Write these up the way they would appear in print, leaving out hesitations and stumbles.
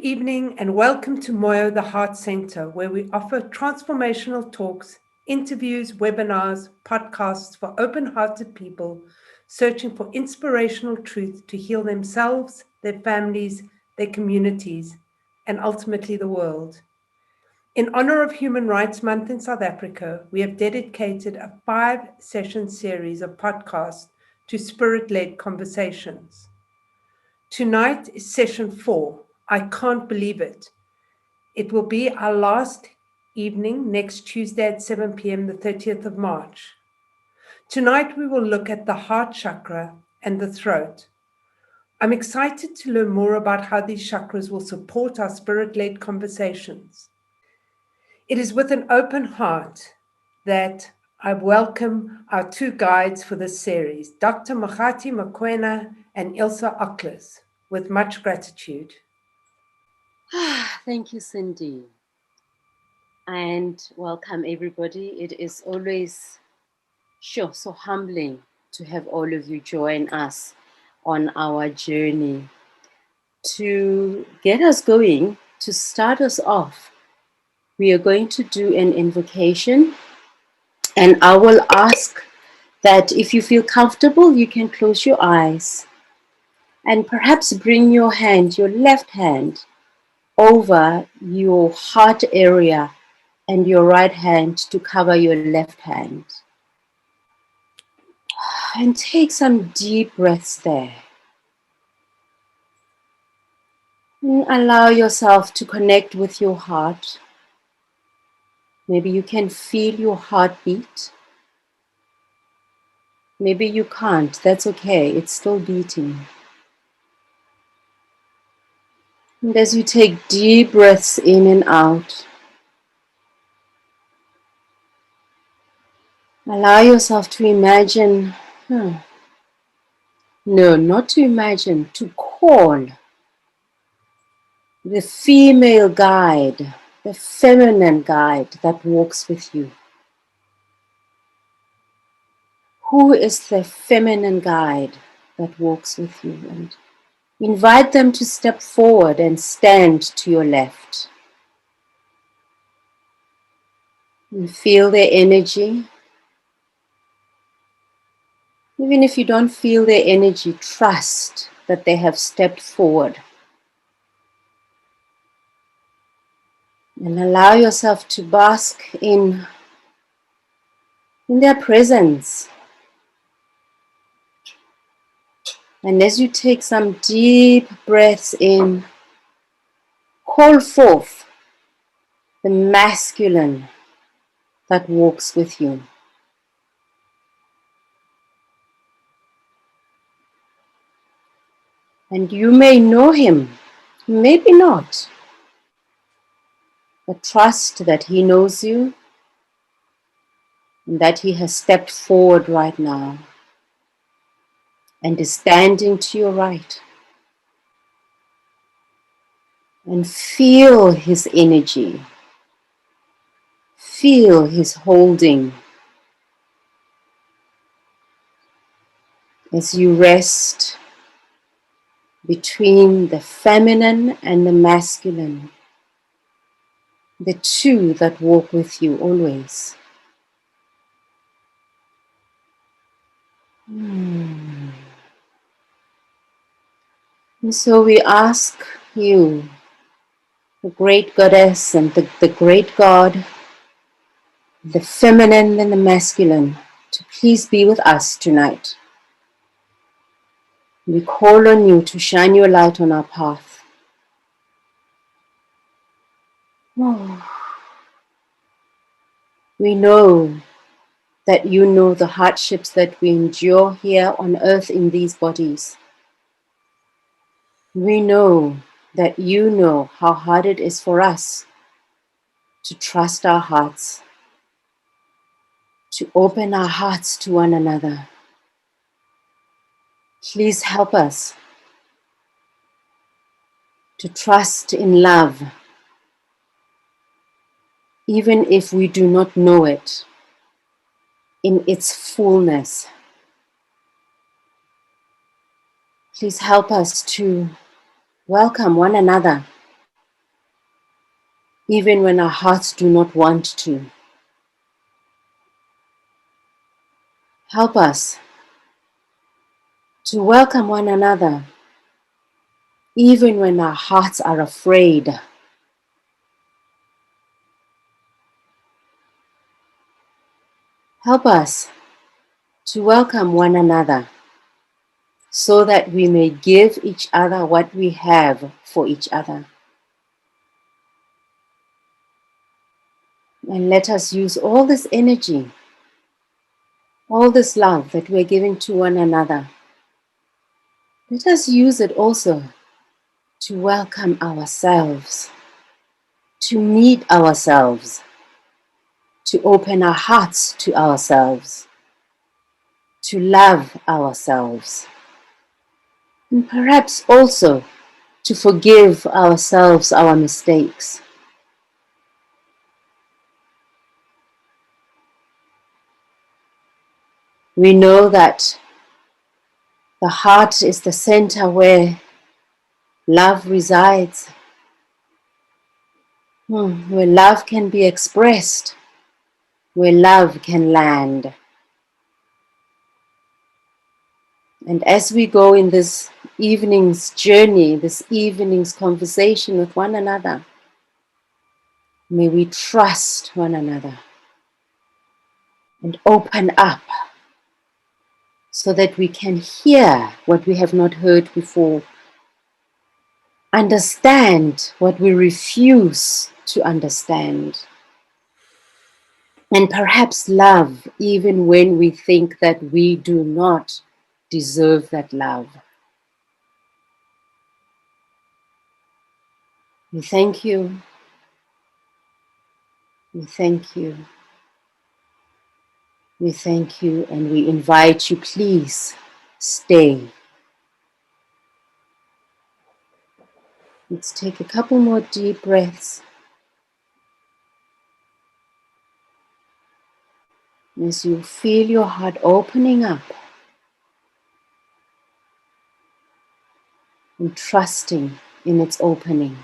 evening and welcome to Moyo, the Heart Center, where we offer transformational talks, interviews, webinars, podcasts for open-hearted people searching for inspirational truth to heal themselves, their families, their communities, and ultimately the world. In honor of Human Rights Month in South Africa, we have dedicated a 5-session series of podcasts to spirit-led conversations. Tonight is session 4. I can't believe it. It will be our last evening next Tuesday at 7 p.m., the 30th of March. Tonight we will look at the heart chakra and the throat. I'm excited to learn more about how these chakras will support our spirit-led conversations. It is with an open heart that I welcome our two guides for this series, Dr. Makgati Mokwena and Ilze Olckers, with much gratitude. Thank you, Cindy. And welcome, everybody. It is always so humbling to have all of you join us on our journey. To get us going, to start us off, we are going to do an invocation, and I will ask that if you feel comfortable, you can close your eyes and perhaps bring your hand, your left hand, over your heart area and your right hand to cover your left hand. And take some deep breaths there. And allow yourself to connect with your heart. Maybe you can feel your heartbeat. Maybe you can't. That's okay. It's still beating. And as you take deep breaths in and out, allow yourself to imagine, no, not to imagine, to call the female guide, the feminine guide that walks with you. Who is the feminine guide that walks with you? And invite them to step forward and stand to your left. And feel their energy. Even if you don't feel their energy, trust that they have stepped forward. And allow yourself to bask in their presence. And as you take some deep breaths in, call forth the masculine that walks with you. And you may know him, maybe not, but trust that he knows you and that he has stepped forward right now and is standing to your right. And feel his energy, feel his holding as you rest between the feminine and the masculine, the two that walk with you always. And so we ask you, the great goddess and the great God, the feminine and the masculine, to please be with us tonight. We call on you to shine your light on our path. Oh. We know that you know the hardships that we endure here on earth in these bodies. We know that you know how hard it is for us to trust our hearts, to open our hearts to one another. Please help us to trust in love, even if we do not know it in its fullness. Please help us to welcome one another even when our hearts do not want to. Help us to welcome one another, even when our hearts are afraid. Help us to welcome one another so that we may give each other what we have for each other. And let us use all this energy, all this love that we're giving to one another. Let us use it also to welcome ourselves, to meet ourselves, to open our hearts to ourselves, to love ourselves, and perhaps also to forgive ourselves our mistakes. We know that the heart is the center where love resides, where love can be expressed, where love can land. And as we go in this evening's journey, this evening's conversation with one another, may we trust one another and open up so that we can hear what we have not heard before, understand what we refuse to understand, and perhaps love even when we think that we do not deserve that love. We thank you. We thank you. We thank you, and we invite you, please stay. Let's take a couple more deep breaths. As you feel your heart opening up and trusting in its opening.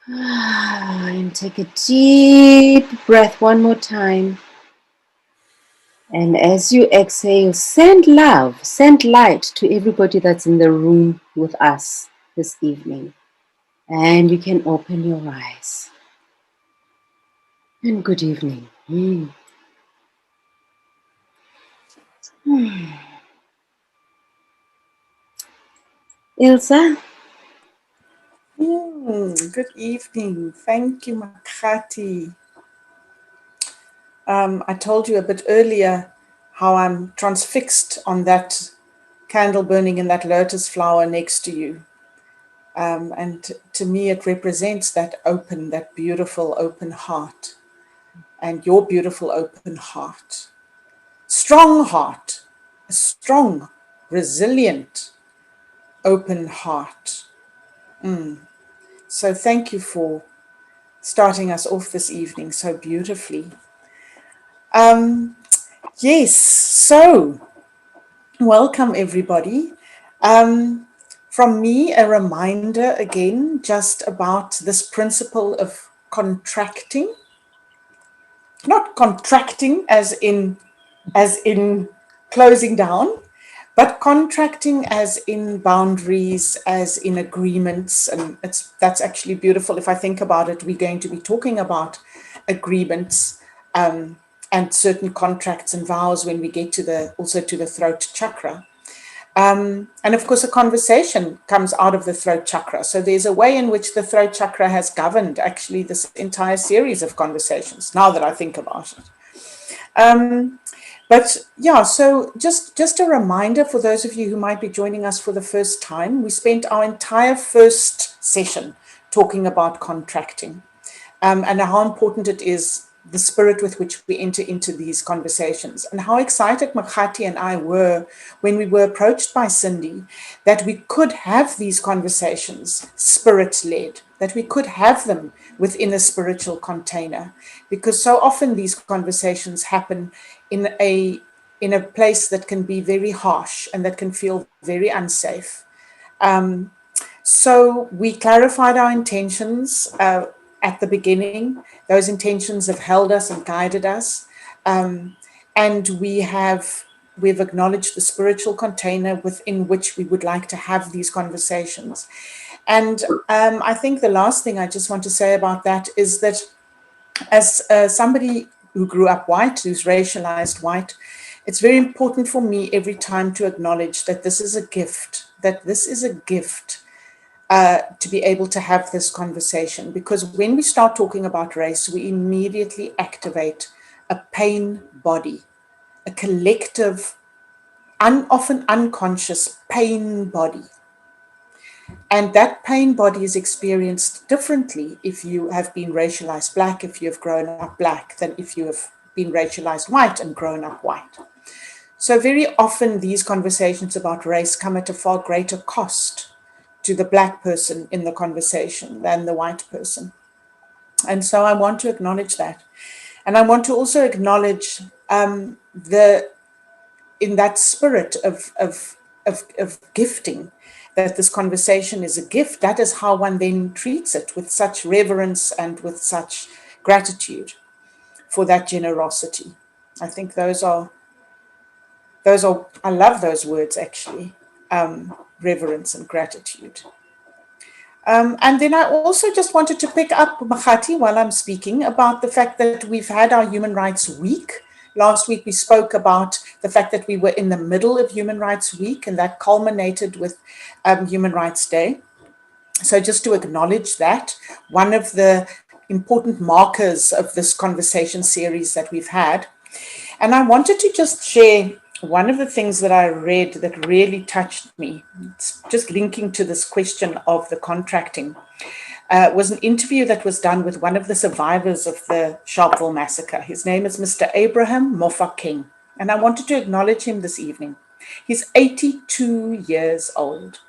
And take a deep breath one more time. And as you exhale, send love, send light to everybody that's in the room with us this evening. And you can open your eyes. And good evening. Ilze? Good evening. Thank you, Makgati. I told you a bit earlier how I'm transfixed on that candle burning in that lotus flower next to you. And to me, it represents that open, that beautiful open heart, and your beautiful open heart. Strong heart, a strong, resilient, open heart. So thank you for starting us off this evening so beautifully. Yes, so welcome everybody. From me, a reminder again just about this principle of contracting. Not contracting as in closing down, but contracting as in boundaries, as in agreements. And that's actually beautiful. If I think about it, we're going to be talking about agreements and certain contracts and vows when we get to the throat chakra. And of course, a conversation comes out of the throat chakra. So there's a way in which the throat chakra has governed actually this entire series of conversations, now that I think about it. But yeah, so just a reminder for those of you who might be joining us for the first time, we spent our entire first session talking about contracting and how important it is, the spirit with which we enter into these conversations, and how excited Makgati and I were when we were approached by Cindy that we could have these conversations spirit-led, that we could have them within a spiritual container, because so often these conversations happen in a place that can be very harsh and that can feel very unsafe. So we clarified our intentions at the beginning. Those intentions have held us and guided us. And we've acknowledged the spiritual container within which we would like to have these conversations. And I think the last thing I just want to say about that is that as somebody who grew up white, who's racialized white, it's very important for me every time to acknowledge that this is a gift, to be able to have this conversation. Because when we start talking about race, we immediately activate a pain body, a collective, often unconscious pain body. And that pain body is experienced differently if you have been racialized black, if you have grown up black, than if you have been racialized white and grown up white. So very often these conversations about race come at a far greater cost to the black person in the conversation than the white person. And so I want to acknowledge that. And I want to also acknowledge in that spirit of gifting, that this conversation is a gift. That is how one then treats it, with such reverence and with such gratitude for that generosity. I think those are, I love those words actually, reverence and gratitude. And then I also just wanted to pick up, Makgati, while I'm speaking, about the fact that we've had our Human Rights Week. Last week we spoke about the fact that we were in the middle of Human Rights Week, and that culminated with Human Rights Day. So just to acknowledge that, one of the important markers of this conversation series that we've had. And I wanted to just share one of the things that I read that really touched me. It's just linking to this question of the contracting. Was an interview that was done with one of the survivors of the Sharpeville massacre. His name is Mr. Abraham Mofokeng, and I wanted to acknowledge him this evening. He's 82 years old.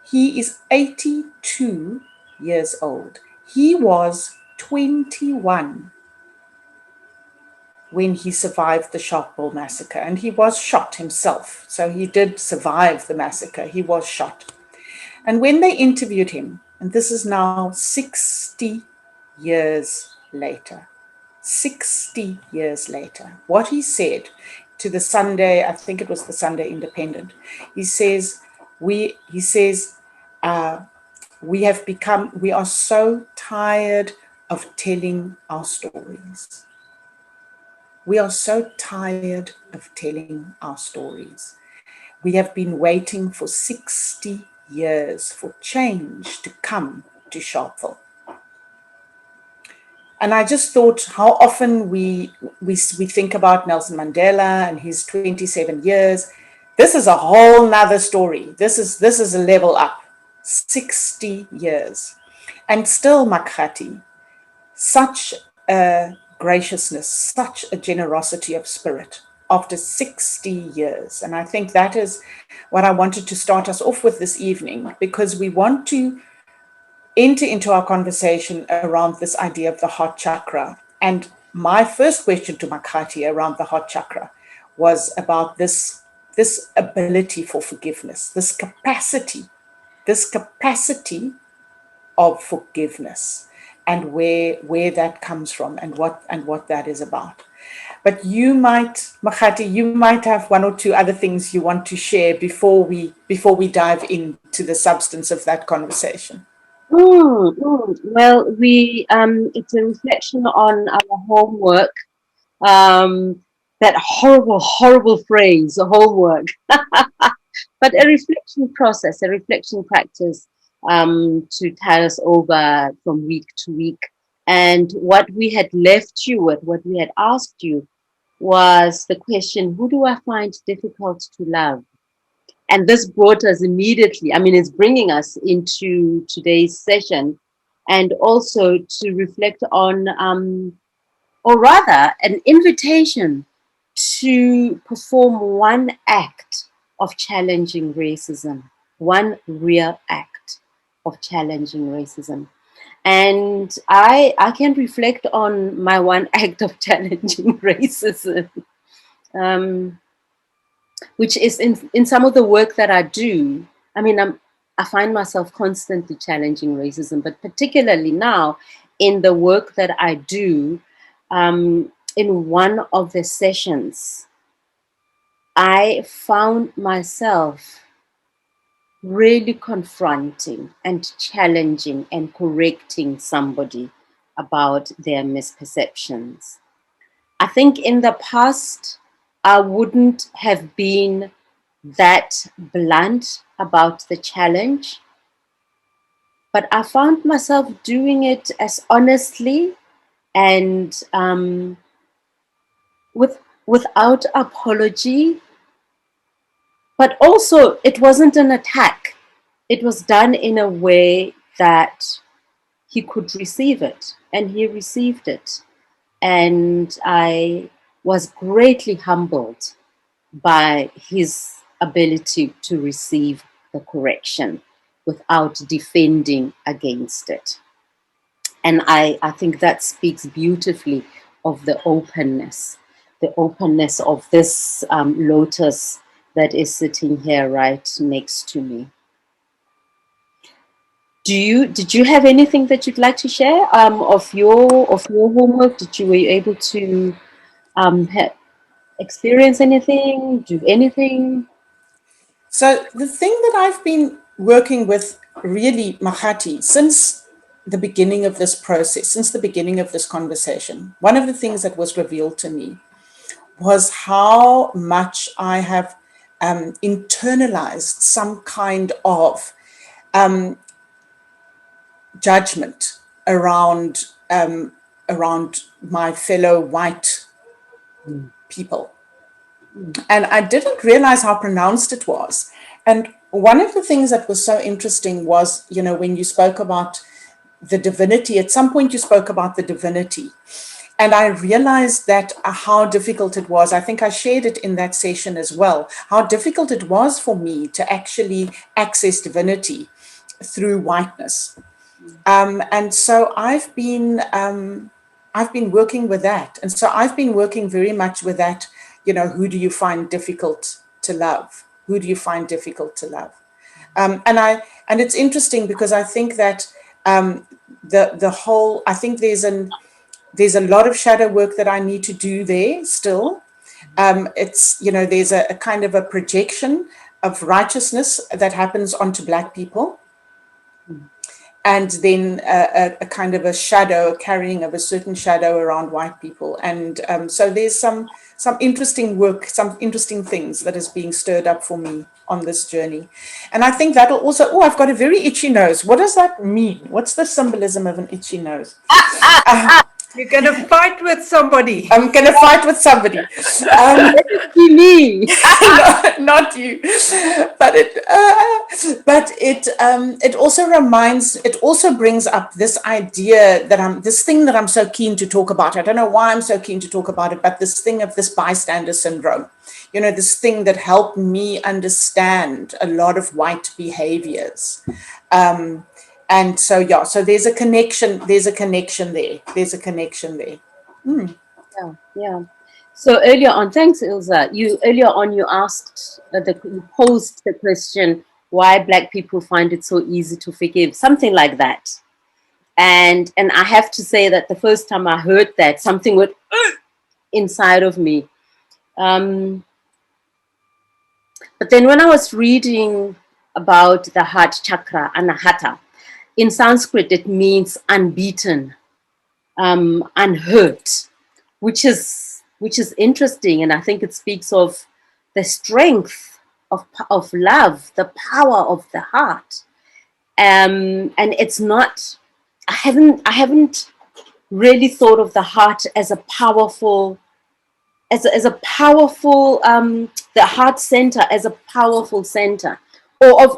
He is 82 years old. He was 21 when he survived the Sharpeville massacre, and he was shot himself. So he did survive the massacre. He was shot. And when they interviewed him, and this is now 60 years later, 60 years later, what he said to the Sunday, I think it was the Sunday Independent, he says, we are so tired of telling our stories. We are so tired of telling our stories. We have been waiting for 60 years for change to come to Sharpeville. And I just thought how often we think about Nelson Mandela and his 27 years. This is a whole nother story. This is a level up. 60 years. And still, Makgati, such a graciousness, such a generosity of spirit after 60 years. And I think that is what I wanted to start us off with this evening, because we want to enter into our conversation around this idea of the heart chakra. And my first question to Makgati around the heart chakra was about this ability for forgiveness, this capacity of forgiveness, and where that comes from, and what that is about. But you might, Makgati, you might have one or two other things you want to share before we dive into the substance of that conversation. Well, it's a reflection on our homework. That horrible phrase, homework. But a reflection process, a reflection practice to tide us over from week to week. And what we had left you with, what we had asked you, was the question, who do I find difficult to love? And this brought us immediately, it's bringing us into today's session, and also to reflect on, or rather, an invitation to perform one act of challenging racism, one real act of challenging racism. And I can reflect on my one act of challenging racism, which is in some of the work that I do. I find myself constantly challenging racism, but particularly now in the work that I do, in one of the sessions, I found myself really confronting and challenging and correcting somebody about their misperceptions. I think in the past, I wouldn't have been that blunt about the challenge, but I found myself doing it as honestly and without apology. But also, it wasn't an attack. It was done in a way that he could receive it, and he received it. And I was greatly humbled by his ability to receive the correction without defending against it. And I think that speaks beautifully of the openness of this lotus that is sitting here right next to me. Did you have anything that you'd like to share of your homework? Were you able to experience anything, do anything? So the thing that I've been working with really, Makgati, since the beginning of this process, since the beginning of this conversation, one of the things that was revealed to me was how much I have internalized some kind of judgment around my fellow white people. And I didn't realize how pronounced it was. And one of the things that was so interesting was, when you spoke about the divinity, at some point you spoke about the divinity. And I realized that how difficult it was. I think I shared it in that session as well, how difficult it was for me to actually access divinity through whiteness. And so I've been working with that. And so I've been working very much with that, who do you find difficult to love? Who do you find difficult to love? And it's interesting because I think that I think there's a lot of shadow work that I need to do there still. There's a kind of a projection of righteousness that happens onto Black people. And then a kind of a shadow, carrying of a certain shadow around white people. And so there's some interesting work, some interesting things that is being stirred up for me on this journey. And I think that'll also, I've got a very itchy nose. What does that mean? What's the symbolism of an itchy nose? You're going to fight with somebody. I'm going to fight with somebody. Be me. Not you. But it also brings up this idea this thing that I'm so keen to talk about. I don't know why I'm so keen to talk about it, but this thing of this bystander syndrome, this thing that helped me understand a lot of white behaviors. And so, so there's a connection there. Yeah. So earlier on, thanks, Ilze. You asked, you posed the question, why Black people find it so easy to forgive, something like that. And I have to say that the first time I heard that, something went inside of me. But then when I was reading about the heart chakra, anahata, in Sanskrit, it means unbeaten, unhurt, which is interesting. And I think it speaks of the strength of love, the power of the heart. And it's not, I haven't really thought of the heart as a powerful, the heart center as a powerful center,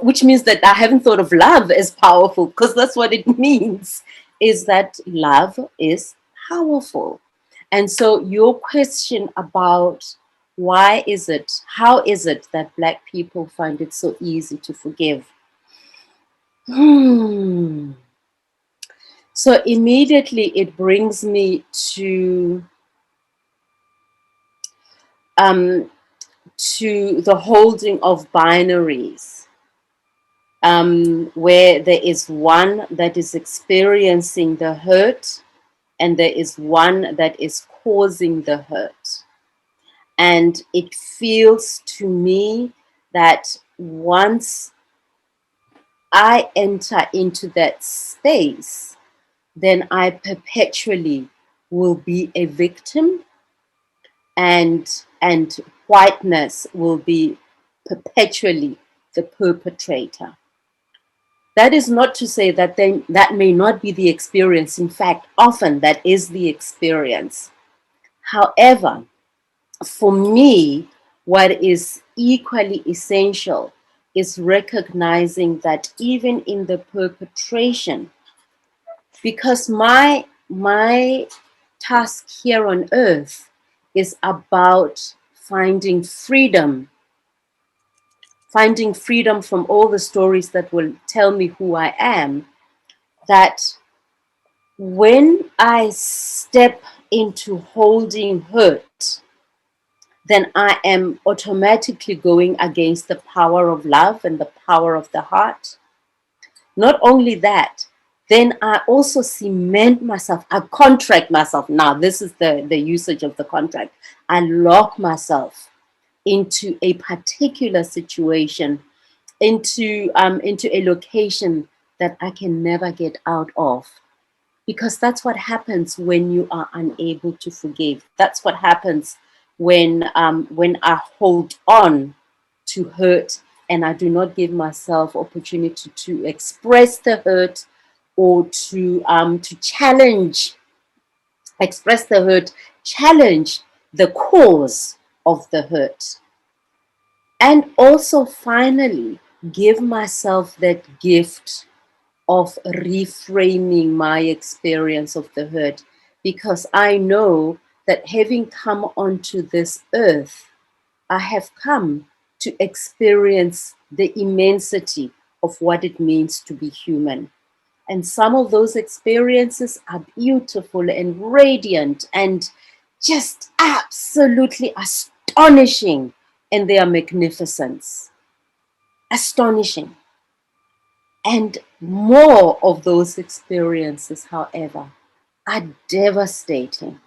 which means that I haven't thought of love as powerful, because that's what it means, is that love is powerful. And so your question about how is it that Black people find it so easy to forgive? So immediately it brings me to the holding of binaries. where there is one that is experiencing the hurt and there is one that is causing the hurt. And it feels to me that once I enter into that space, then I perpetually will be a victim, and whiteness will be perpetually the perpetrator. That is not to say that that may not be the experience. In fact, often that is the experience. However, for me, what is equally essential is recognizing that even in the perpetration, because my task here on earth is about finding freedom from all the stories that will tell me who I am, that when I step into holding hurt, then I am automatically going against the power of love and the power of the heart. Not only that, then I also cement myself, I contract myself. Now, this is the usage of the contract. I lock myself into a particular situation, into a location that I can never get out of. Because that's what happens when you are unable to forgive. That's what happens when I hold on to hurt and I do not give myself opportunity to express the hurt or to challenge, express the hurt, challenge the cause of the hurt. And also finally, give myself that gift of reframing my experience of the hurt, because I know that having come onto this earth, I have come to experience the immensity of what it means to be human. And some of those experiences are beautiful and radiant and just absolutely astonishing, and they are magnificence. Astonishing. And more of those experiences, however, are devastating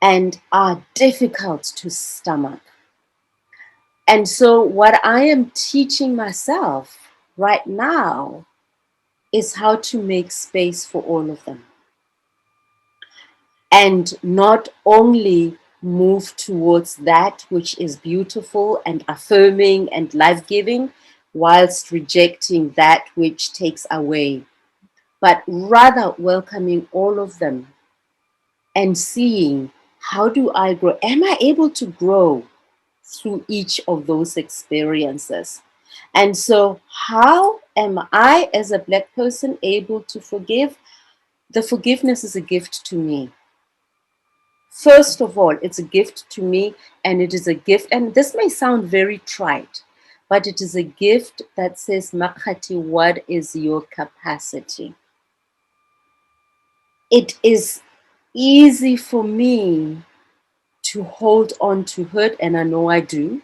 and are difficult to stomach. And so what I am teaching myself right now is how to make space for all of them. And not only move towards that which is beautiful and affirming and life-giving, whilst rejecting that which takes away, but rather welcoming all of them and seeing, how do I grow? Am I able to grow through each of those experiences? And so how am I as a Black person able to forgive? The forgiveness is a gift to me. First of all, it's a gift to me, and it is a gift, and this may sound very trite, but it is a gift that says, Makgati, what is your capacity? It is easy for me to hold on to hurt, and I know I do,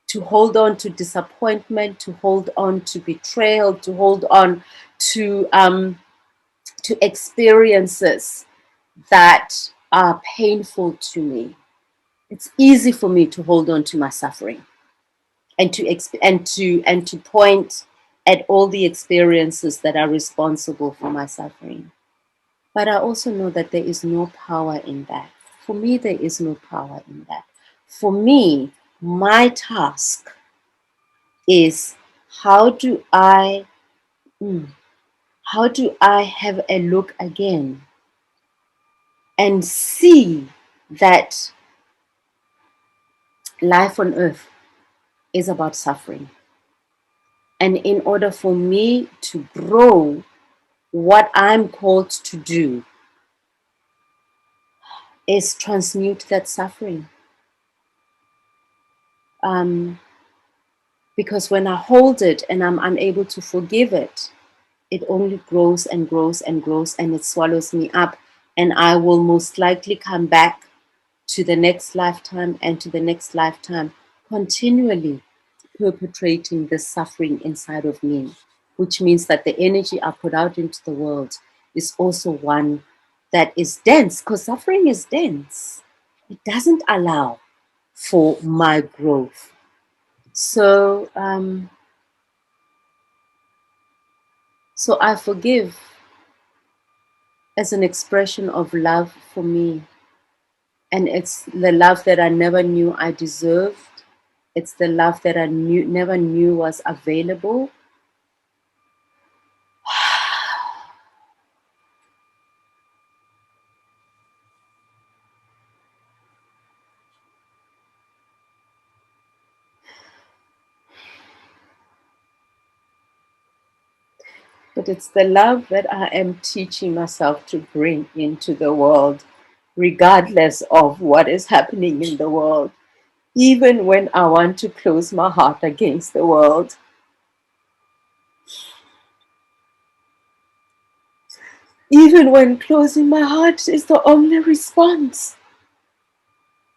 to hold on to disappointment, to hold on to betrayal, to hold on to experiences that are painful to me. It's easy for me to hold on to my suffering and to point at all the experiences that are responsible for my suffering. But I also know that there is no power in that. For me, there is no power in that. For me, my task is, how do I have a look again and see that life on earth is about suffering. And in order for me to grow, what I'm called to do is transmute that suffering. Because when I hold it and I'm unable to forgive it, it only grows and grows and grows, and it swallows me up. And I will most likely come back to the next lifetime and to the next lifetime continually perpetrating this suffering inside of me, which means that the energy I put out into the world is also one that is dense, because suffering is dense. It doesn't allow for my growth. So, so I forgive as an expression of love for me. And it's the love that I never knew I deserved. It's the love that I never knew was available. But it's the love that I am teaching myself to bring into the world, regardless of what is happening in the world. Even when I want to close my heart against the world. Even when closing my heart is the only response.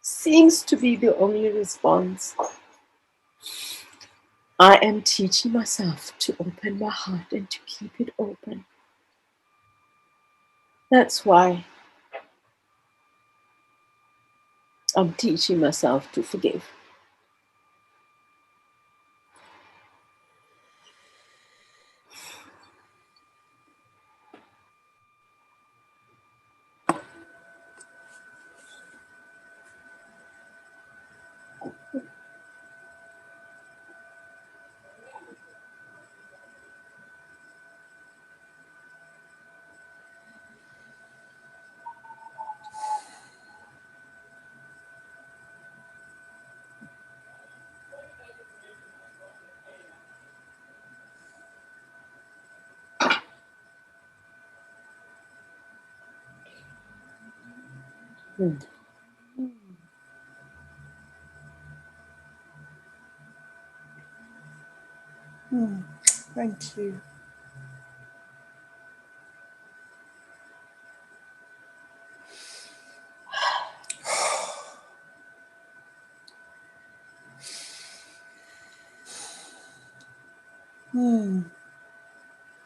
Seems to be the only response. I am teaching myself to open my heart and to keep it open. That's why I'm teaching myself to forgive. Thank you.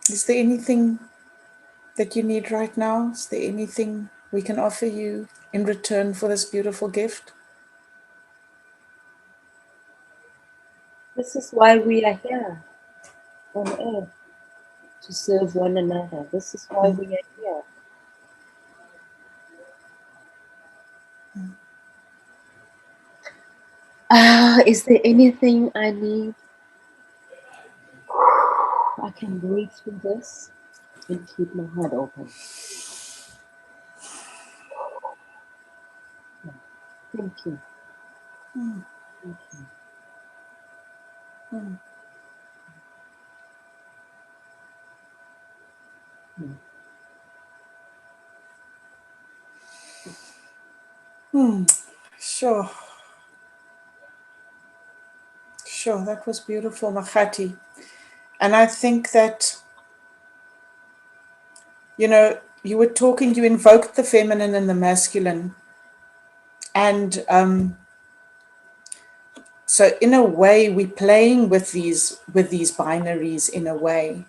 Is there anything that you need right now? Is there anything we can offer you in return for this beautiful gift? This is why we are here on earth, to serve one another. This is why we are here. Is there anything I need? I can breathe through this and keep my heart open. Thank you. Thank you. Sure. Sure, that was beautiful, Makgati. And I think that, you were talking, you invoked the feminine and the masculine. And so in a way, we're playing with these binaries in a way.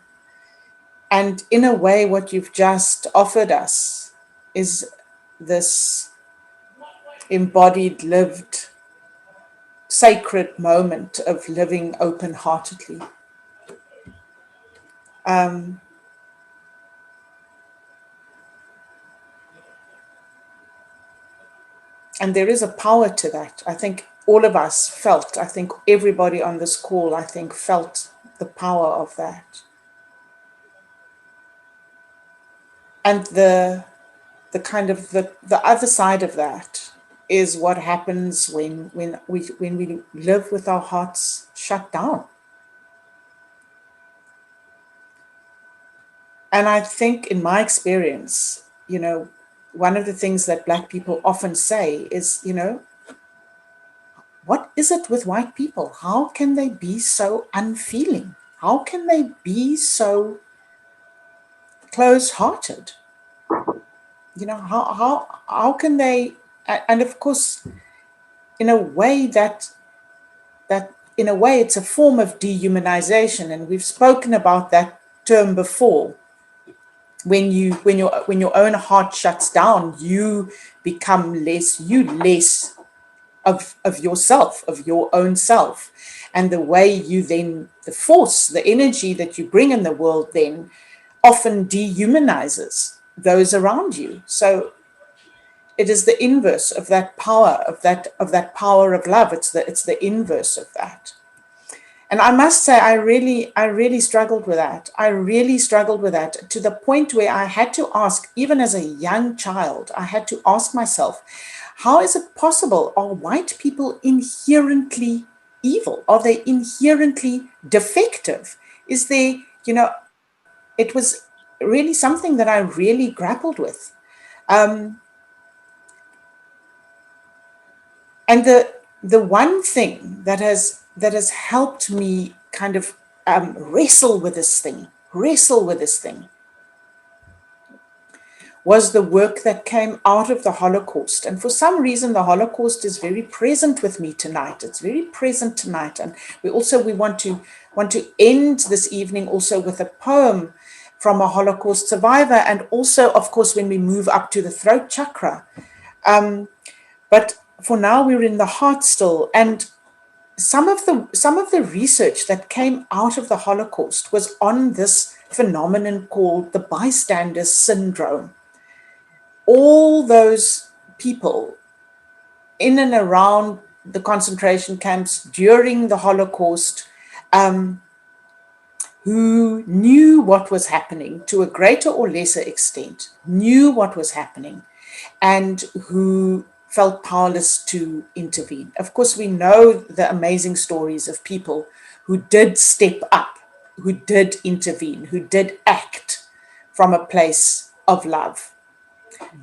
And in a way, what you've just offered us is this embodied, lived, sacred moment of living open-heartedly. And there is a power to that. I think all of us felt, I think everybody on this call, I think felt the power of that. And the kind of the other side of that is what happens when we live with our hearts shut down. And I think in my experience, one of the things that Black people often say is, what is it with white people? How can they be so unfeeling? How can they be so close-hearted? How can they? And of course, in a way that in a way, it's a form of dehumanization, and we've spoken about that term before. When your own heart shuts down, you become less of yourself, of your own self. And the way you then, the force, the energy that you bring in the world then often dehumanizes those around you. So it is the inverse of that power, of that power of love. It's the inverse of that. And I must say, I really struggled with that. I really struggled with that, to the point where I had to ask, even as a young child, I had to ask myself, how is it possible? Are white people inherently evil? Are they inherently defective? Is there, it was really something that I really grappled with. And the one thing that has helped me kind of wrestle with this thing, was the work that came out of the Holocaust. And for some reason, the Holocaust is very present with me tonight. It's very present tonight. And we want to end this evening also with a poem from a Holocaust survivor, and also, of course, when we move up to the throat chakra. But for now, we're in the heart still. And some of the research that came out of the Holocaust was on this phenomenon called the bystander syndrome. All those people in and around the concentration camps during the Holocaust, who knew what was happening to a greater or lesser extent, knew what was happening, and who felt powerless to intervene. Of course, we know the amazing stories of people who did step up, who did intervene, who did act from a place of love,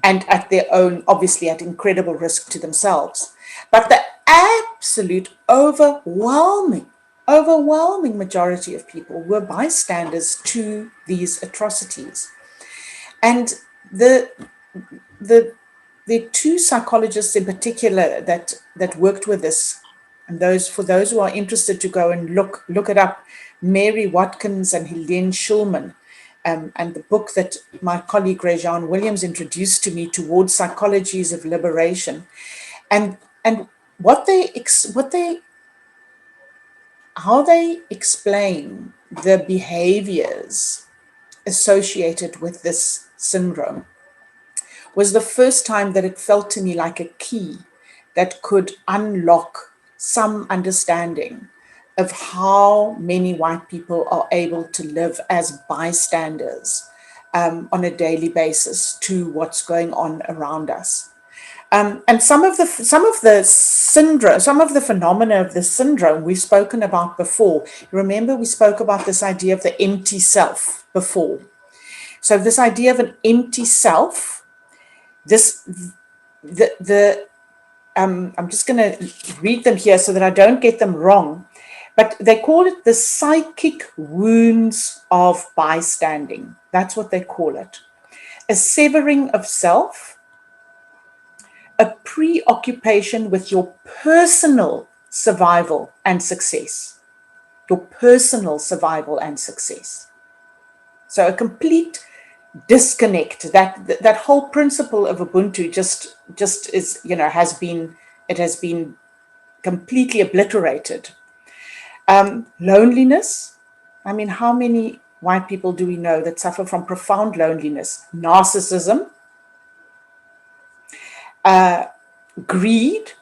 and at their own, obviously at incredible risk to themselves. But the absolute overwhelming majority of people were bystanders to these atrocities. And the two psychologists in particular that worked with this, and for those who are interested to go and look it up, Mary Watkins and Helene Schulman, and the book that my colleague Rejan Williams introduced to me, Towards Psychologies of Liberation, and how they explain the behaviors associated with this syndrome was the first time that it felt to me like a key that could unlock some understanding of how many white people are able to live as bystanders on a daily basis to what's going on around us. And some of the syndrome, some of the phenomena of the syndrome we've spoken about before. Remember, we spoke about this idea of the empty self before. So this idea of an empty self, I'm just going to read them here so that I don't get them wrong. But they call it the psychic wounds of bystanding. That's what they call it. A severing of self, a preoccupation with your personal survival and success. Your personal survival and success. So a complete disconnect. That whole principle of Ubuntu just is, has been completely obliterated. Loneliness. I mean, how many white people do we know that suffer from profound loneliness? Narcissism, greed,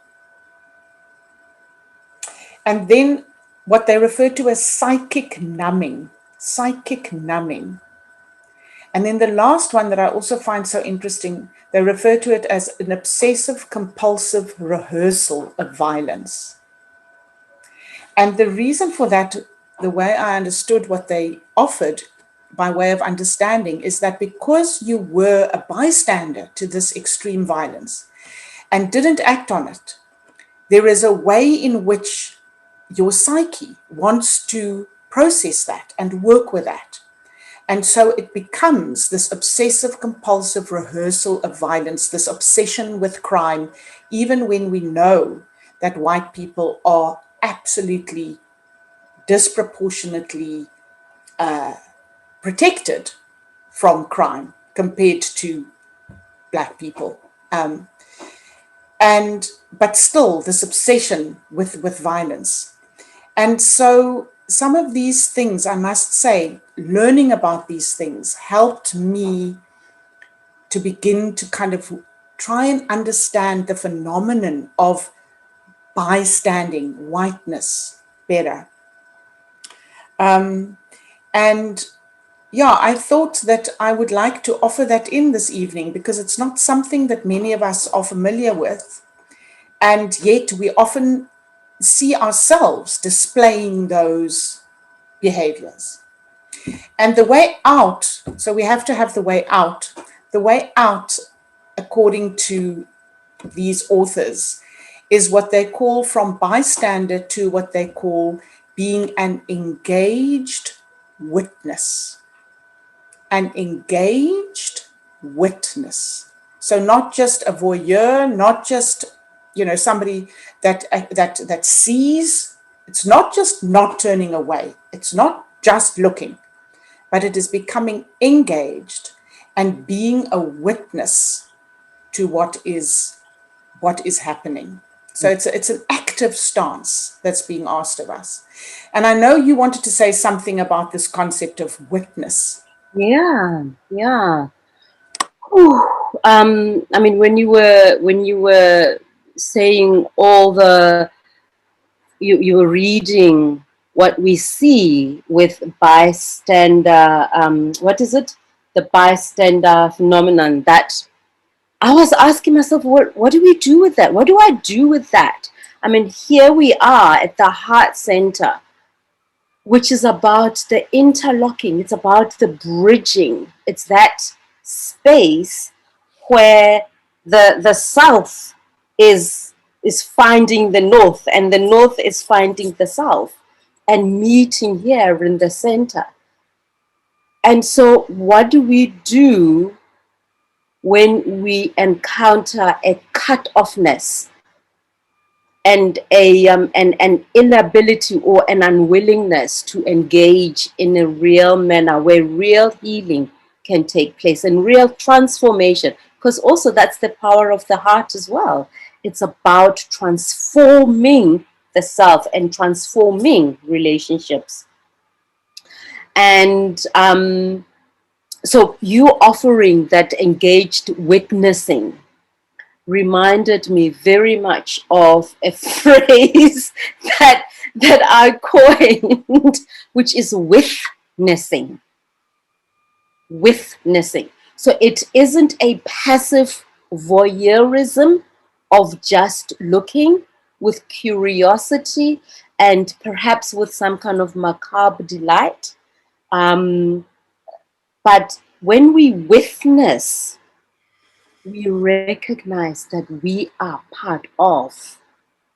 and then what they refer to as psychic numbing. And then the last one that I also find so interesting, they refer to it as an obsessive compulsive rehearsal of violence. And the reason for that, the way I understood what they offered by way of understanding, is that because you were a bystander to this extreme violence and didn't act on it, there is a way in which your psyche wants to process that and work with that. And so it becomes this obsessive compulsive rehearsal of violence, this obsession with crime, even when we know that white people are absolutely disproportionately protected from crime compared to Black people. But still, this obsession with violence. And so some of these things, I must say, learning about these things helped me to begin to kind of try and understand the phenomenon of bystanding whiteness better. And yeah, I thought that I would like to offer that in this evening because it's not something that many of us are familiar with. And yet we often see ourselves displaying those behaviors. And the way out, so we have to have the way out. The way out, according to these authors, is what they call from bystander to what they call being an engaged witness. An engaged witness. So not just a voyeur, not just, somebody that sees. It's not just not turning away. It's not just looking, but it is becoming engaged and being a witness to what is happening. So it's an active stance that's being asked of us. And I know you wanted to say something about this concept of witness. Yeah. Whew. I mean, when you were saying all the, you were reading what we see with bystander, what is it? The bystander phenomenon, that I was asking myself, what do we do with that? What do I do with that? I mean, here we are at the heart center, which is about the interlocking. It's about the bridging. It's that space where the south is finding the north, and the north is finding the south, and meeting here in the center. And so what do we do when we encounter a cut-offness and an inability or an unwillingness to engage in a real manner where real healing can take place and real transformation? Because also that's the power of the heart as well. It's about transforming the self and transforming relationships. And so you offering that engaged witnessing reminded me very much of a phrase that I coined, which is witnessing. Witnessing. So it isn't a passive voyeurism of just looking with curiosity and perhaps with some kind of macabre delight. But when we witness, we recognize that we are part of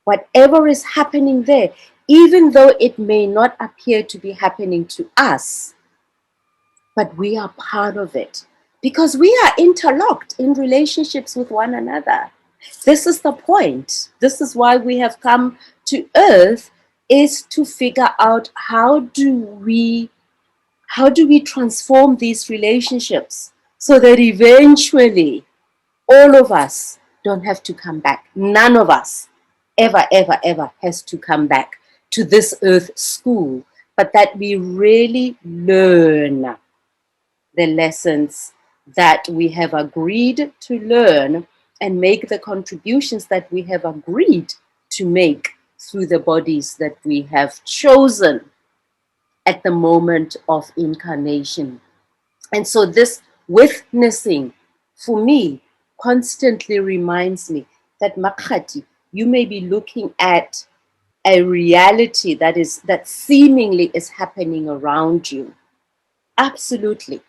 whatever is happening there, even though it may not appear to be happening to us, but we are part of it because we are interlocked in relationships with one another. This is the point. This is why we have come to earth, is to figure out how do we transform these relationships so that eventually all of us don't have to come back. None of us ever has to come back to this earth school, but that we really learn the lessons that we have agreed to learn and make the contributions that we have agreed to make through the bodies that we have chosen at the moment of incarnation. And so this witnessing, for me, constantly reminds me that, Makgati, you may be looking at a reality that seemingly is happening around you. Absolutely.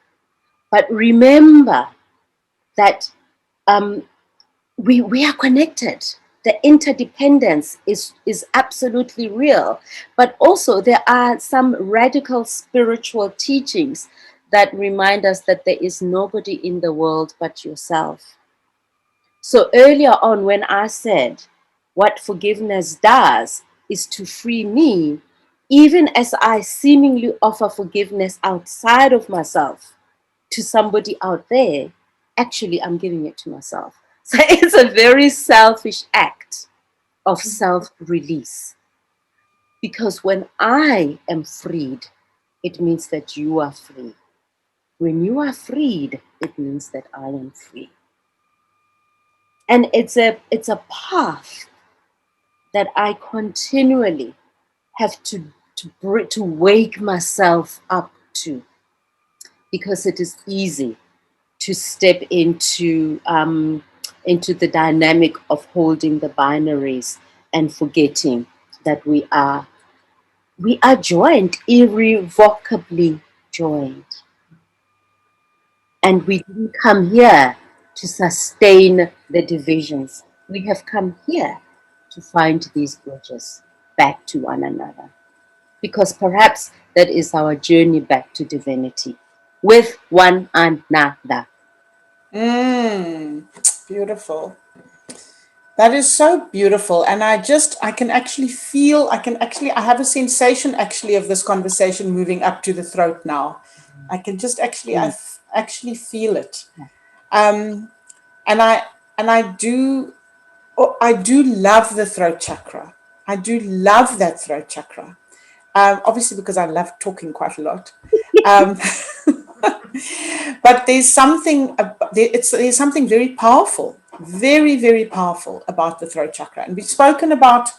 But remember that we are connected. The interdependence is absolutely real. But also there are some radical spiritual teachings that remind us that there is nobody in the world but yourself. So earlier on, when I said what forgiveness does is to free me even as I seemingly offer forgiveness outside of myself to somebody out there, actually I'm giving it to myself. So it's a very selfish act of self-release. Because when I am freed, it means that you are free. When you are freed, it means that I am free. And it's a path that I continually have to wake myself up to, because it is easy to step into the dynamic of holding the binaries and forgetting that we are joined, irrevocably joined. And we didn't come here to sustain the divisions. We have come here to find these bridges back to one another. Because perhaps that is our journey back to divinity with one another. Beautiful. That is so beautiful. And I can actually feel, I have a sensation actually of this conversation moving up to the throat now. I can just actually, actually feel it. And I do love the throat chakra. I do love that throat chakra. Obviously because I love talking quite a lot. But there's something, there's something very powerful, very, very powerful about the throat chakra. And we've spoken about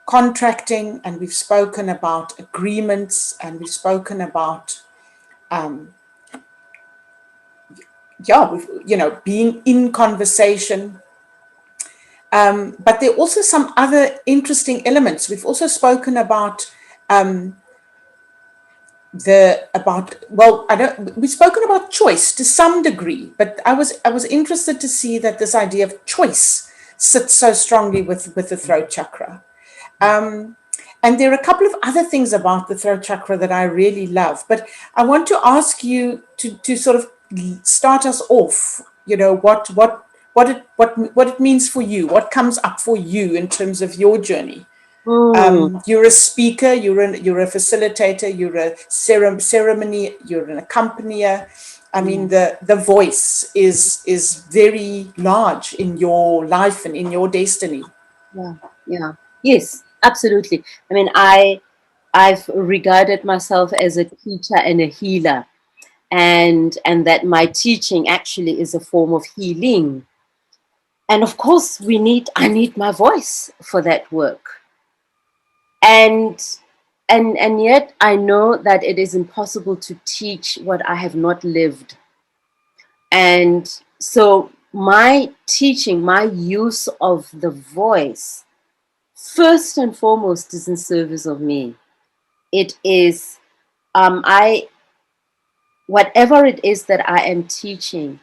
contracting, and we've spoken about agreements, and we've spoken about, being in conversation. But there are also some other interesting elements. We've also spoken about we've spoken about choice to some degree, but I was interested to see that this idea of choice sits so strongly with the throat chakra. And there are a couple of other things about the throat chakra that I really love, but I want to ask you to sort of start us off, what it means for you, what comes up for you in terms of your journey. You're a speaker, you're a facilitator, you're a ceremony, you're an accompanier. I mean, the voice is very large in your life and in your destiny. Yes, absolutely. I mean, I've regarded myself as a teacher and a healer, and that my teaching actually is a form of healing. And of course, I need my voice for that work. And yet I know that it is impossible to teach what I have not lived. And so my teaching, my use of the voice, first and foremost, is in service of me. It is, whatever it is that I am teaching,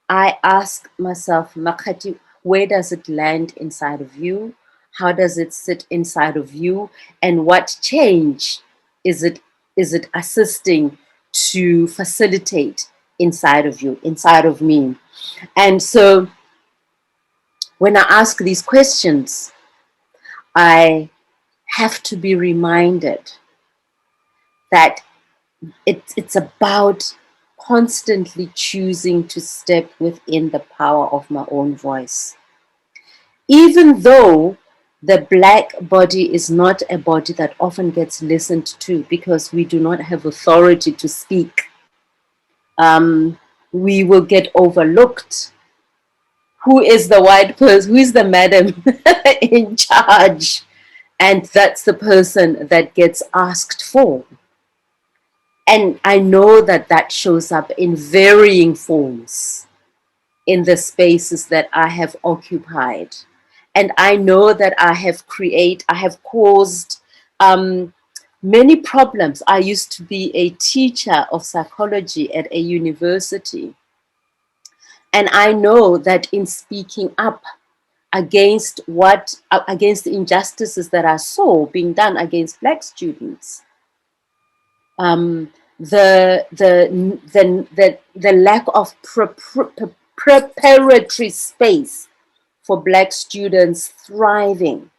I ask myself, Makgati, where does it land inside of you? How does it sit inside of you? And what change is it assisting to facilitate inside of you, inside of me? And so when I ask these questions, I have to be reminded that it's about constantly choosing to step within the power of my own voice. Even though the black body is not a body that often gets listened to because we do not have authority to speak, we will get overlooked. Who is the white person? Who is the madam in charge? And that's the person that gets asked for. And I know that that shows up in varying forms in the spaces that I have occupied. And I know that I have caused many problems. I used to be a teacher of psychology at a university. And I know that in speaking up against the injustices that I saw being done against Black students, the lack of preparatory space for Black students thriving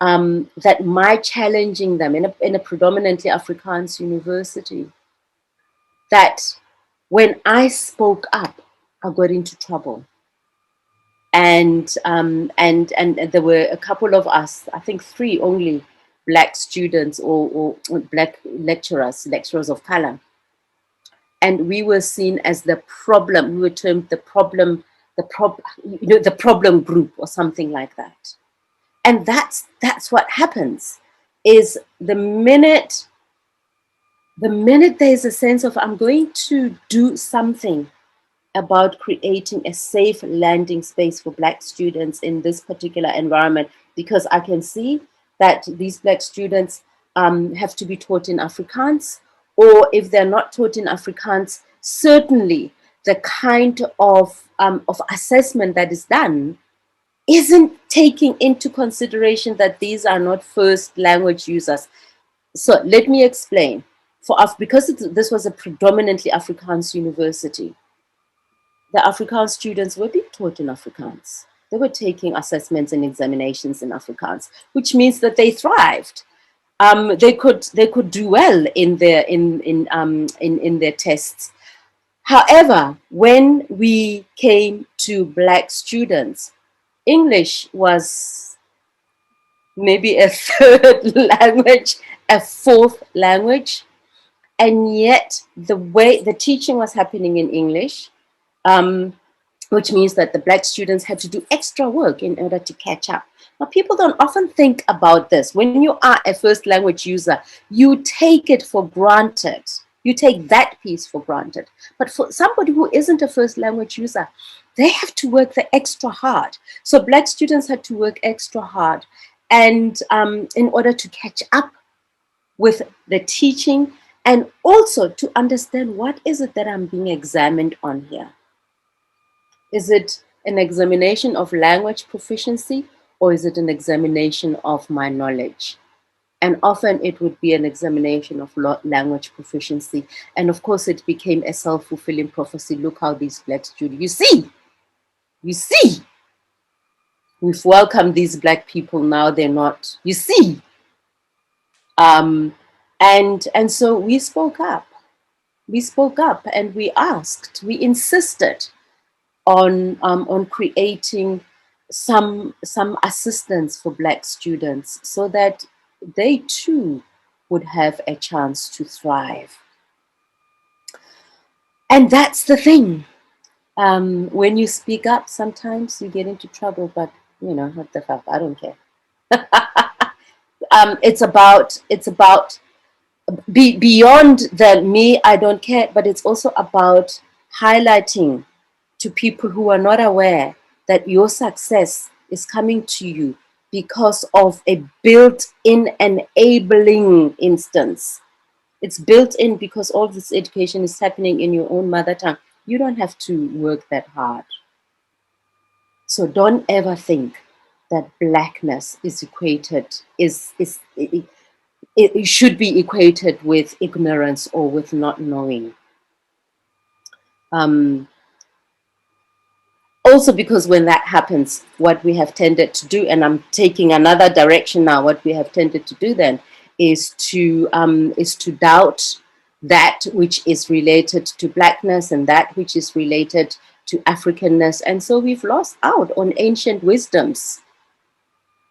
that my challenging them in a predominantly Afrikaans university, that when I spoke up, I got into trouble. And there were a couple of us, I think 3 only, black students or black lecturers of color. And we were seen as the problem. We were termed the problem group or something like that. And that's what happens, is the minute there's a sense of, I'm going to do something about creating a safe landing space for Black students in this particular environment, because I can see that these Black students have to be taught in Afrikaans, or if they're not taught in Afrikaans, certainly the kind of assessment that is done isn't taking into consideration that these are not first language users. So let me explain. For us, because this was a predominantly Afrikaans university, the Afrikaans students were being taught in Afrikaans. They were taking assessments and examinations in Afrikaans, which means that they thrived. They could do well in their tests. However, when we came to Black students, English was maybe a 3rd language, a 4th language, and yet the way the teaching was happening in English, which means that the Black students had to do extra work in order to catch up. Now, people don't often think about this. When you are a first language user, you take it for granted. You take that piece for granted. But for somebody who isn't a first language user, they have to work the extra hard. So Black students had to work extra hard, and in order to catch up with the teaching, and also to understand, what is it that I'm being examined on here? Is it an examination of language proficiency, or is it an examination of my knowledge? And often it would be an examination of language proficiency. And of course, it became a self-fulfilling prophecy. Look how these Black students, you see, we've welcomed these Black people, now they're not, you see. And so we spoke up. We spoke up and we asked, we insisted on creating some assistance for Black students so that they too would have a chance to thrive. And that's the thing. When you speak up, sometimes you get into trouble, but you know, what the fuck, I don't care. It's about beyond the me, I don't care, but it's also about highlighting to people who are not aware that your success is coming to you because of a built-in enabling instance. It's built in because all this education is happening in your own mother tongue. You don't have to work that hard. So don't ever think that Blackness is equated, it should be equated with ignorance or with not knowing. Also, because when that happens, what we have tended to do, and I'm taking another direction now, what we have tended to do then is to doubt that which is related to Blackness and that which is related to Africanness. And so we've lost out on ancient wisdoms.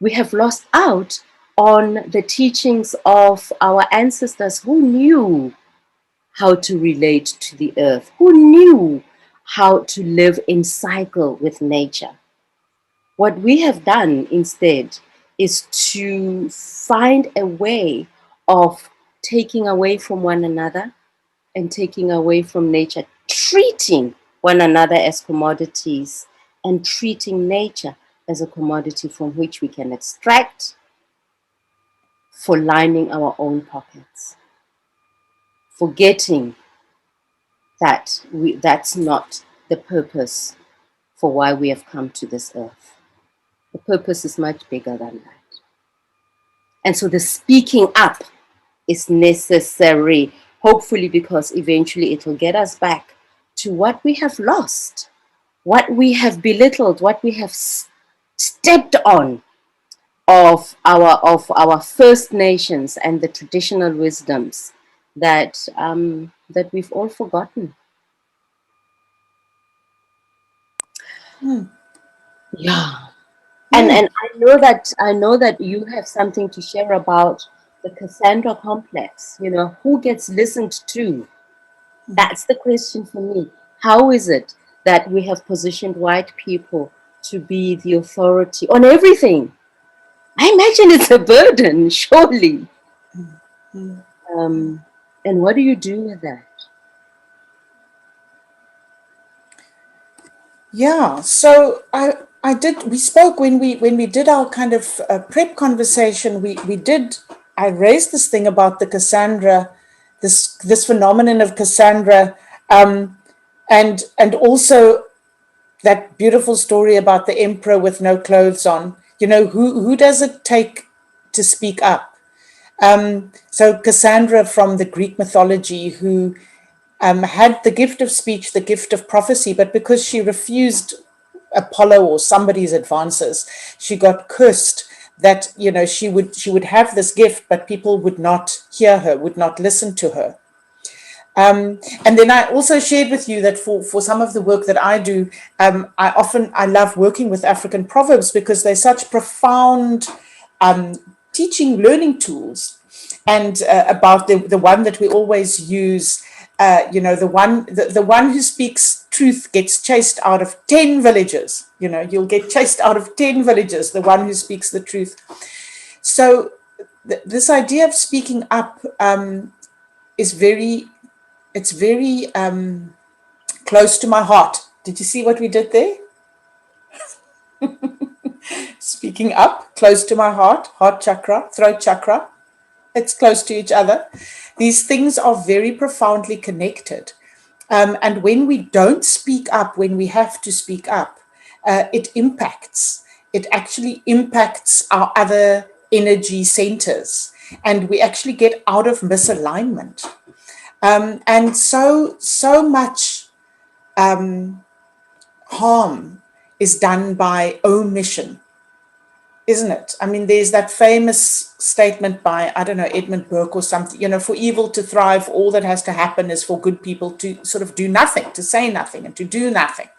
We have lost out on the teachings of our ancestors who knew how to relate to the earth, who knew how to live in cycle with nature. What we have done instead is to find a way of taking away from one another and taking away from nature, treating one another as commodities and treating nature as a commodity from which we can extract for lining our own pockets, forgetting that that's not the purpose for why we have come to this earth. The purpose is much bigger than that. And so the speaking up is necessary, hopefully, because eventually it will get us back to what we have lost, what we have belittled, what we have stepped on of our First Nations and the traditional wisdoms that that we've all forgotten. Yeah. And I know that you have something to share about the Cassandra complex. You know, who gets listened to? That's the question for me. How is it that we have positioned white people to be the authority on everything? I imagine it's a burden, surely. And what do you do with that? Yeah, so we spoke when we did our kind of prep conversation. I raised this thing about the Cassandra, this phenomenon of Cassandra, and also that beautiful story about the emperor with no clothes on. You know, who does it take to speak up? So Cassandra from the Greek mythology, who had the gift of speech, the gift of prophecy, but because she refused Apollo or somebody's advances, she got cursed that, you know, she would have this gift, but people would not hear her, would not listen to her. And then I also shared with you that for some of the work that I do, I love working with African proverbs because they're such profound teaching, learning tools. And about the one that we always use, you know, the one who speaks truth gets chased out of 10 villages. You know, you'll get chased out of 10 villages, the one who speaks the truth. So this idea of speaking up is very close to my heart. Did you see what we did there? Speaking up, close to my heart chakra, throat chakra. It's close to each other. These things are very profoundly connected. And when we don't speak up, when we have to speak up, it impacts. It actually impacts our other energy centers. And we actually get out of misalignment. And so much harm is done by omission, isn't it? I mean, there's that famous statement by, I don't know, Edmund Burke or something, you know, for evil to thrive, all that has to happen is for good people to sort of do nothing, to say nothing and to do nothing.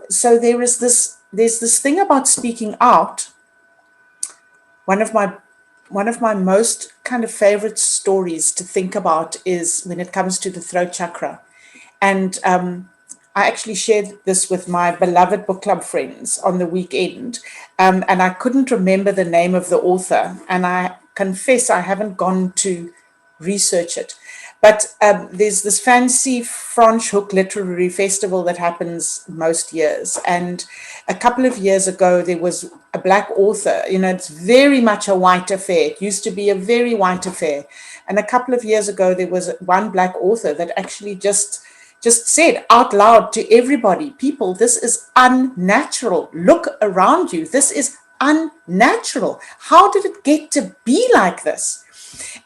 So there's this thing about speaking out. One of my most kind of favorite stories to think about is when it comes to the throat chakra. And I actually shared this with my beloved book club friends on the weekend, and I couldn't remember the name of the author, and I confess I haven't gone to research it. But there's this fancy Franschhoek literary festival that happens most years. And a couple of years ago, there was a black author. You know, it's very much a white affair. It used to be a very white affair. And a couple of years ago, there was one black author that actually just said out loud to everybody, people, this is unnatural. Look around you. This is unnatural. How did it get to be like this?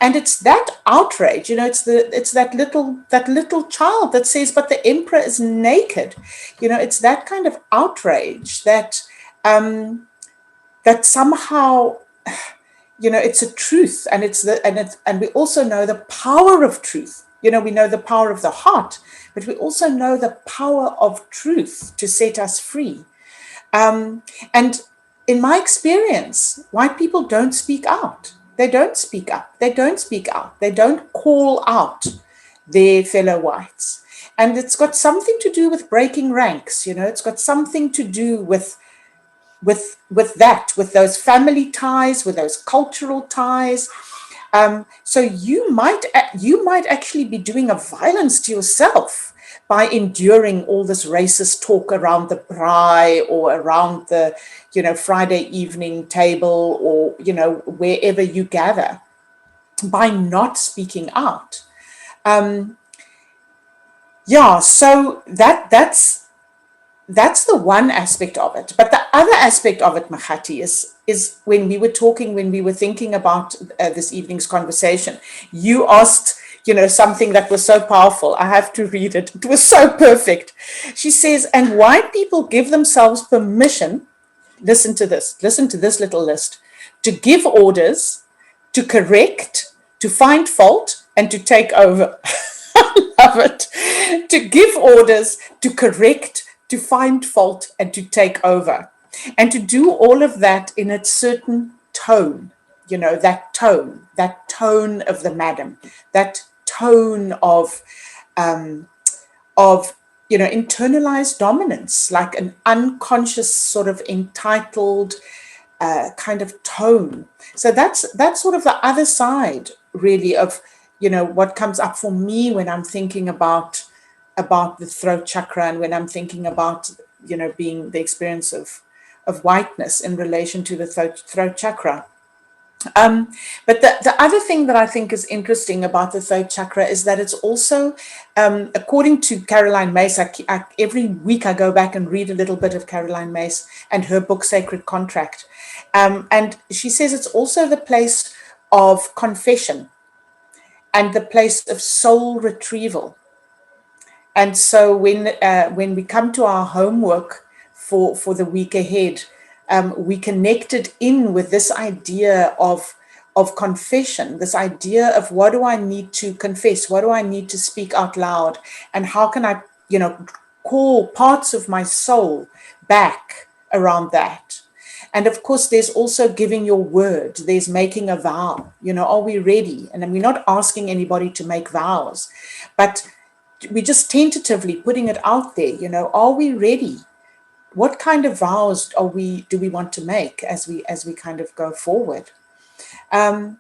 And it's that outrage, you know, it's that little child that says, but the emperor is naked. You know, it's that kind of outrage that that somehow, you know, it's a truth, and and we also know the power of truth. You know, we know the power of the heart, but we also know the power of truth to set us free. And in my experience, white people don't speak out. They don't speak up. They don't speak out. They don't call out their fellow whites. And it's got something to do with breaking ranks. You know, it's got something to do with that, with those family ties, with those cultural ties. So you might actually be doing a violence to yourself by enduring all this racist talk around the braai or around the, you know, Friday evening table, or, you know, wherever you gather, by not speaking out. So that's the one aspect of it. But the other aspect of it, Makgati, is when we were thinking about this evening's conversation, you asked, you know, something that was so powerful. I have to read it. It was so perfect. She says, and white people give themselves permission listen to this little list: to give orders, to correct, to find fault, and to take over. I love it. To give orders, to correct, to find fault, and to take over. And to do all of that in a certain tone, that tone of the madam, that tone of internalized dominance, like an unconscious sort of entitled kind of tone. So that's sort of the other side, really, of what comes up for me when I'm thinking about the throat chakra, and when I'm thinking about being the experience of whiteness in relation to the throat chakra. But the other thing that I think is interesting about the throat chakra is that it's also, according to Caroline Myss, every week I go back and read a little bit of Caroline Myss and her book Sacred Contract. And she says it's also the place of confession and the place of soul retrieval. And so when we come to our homework for the week ahead, we connected in with this idea of confession, this idea of what do I need to confess, what do I need to speak out loud, and how can I, call parts of my soul back around that. And of course, there's also giving your word. There's making a vow. Are we ready? And we're not asking anybody to make vows, but we're just tentatively putting it out there. Are we ready? What kind of vows do we want to make as we kind of go forward? And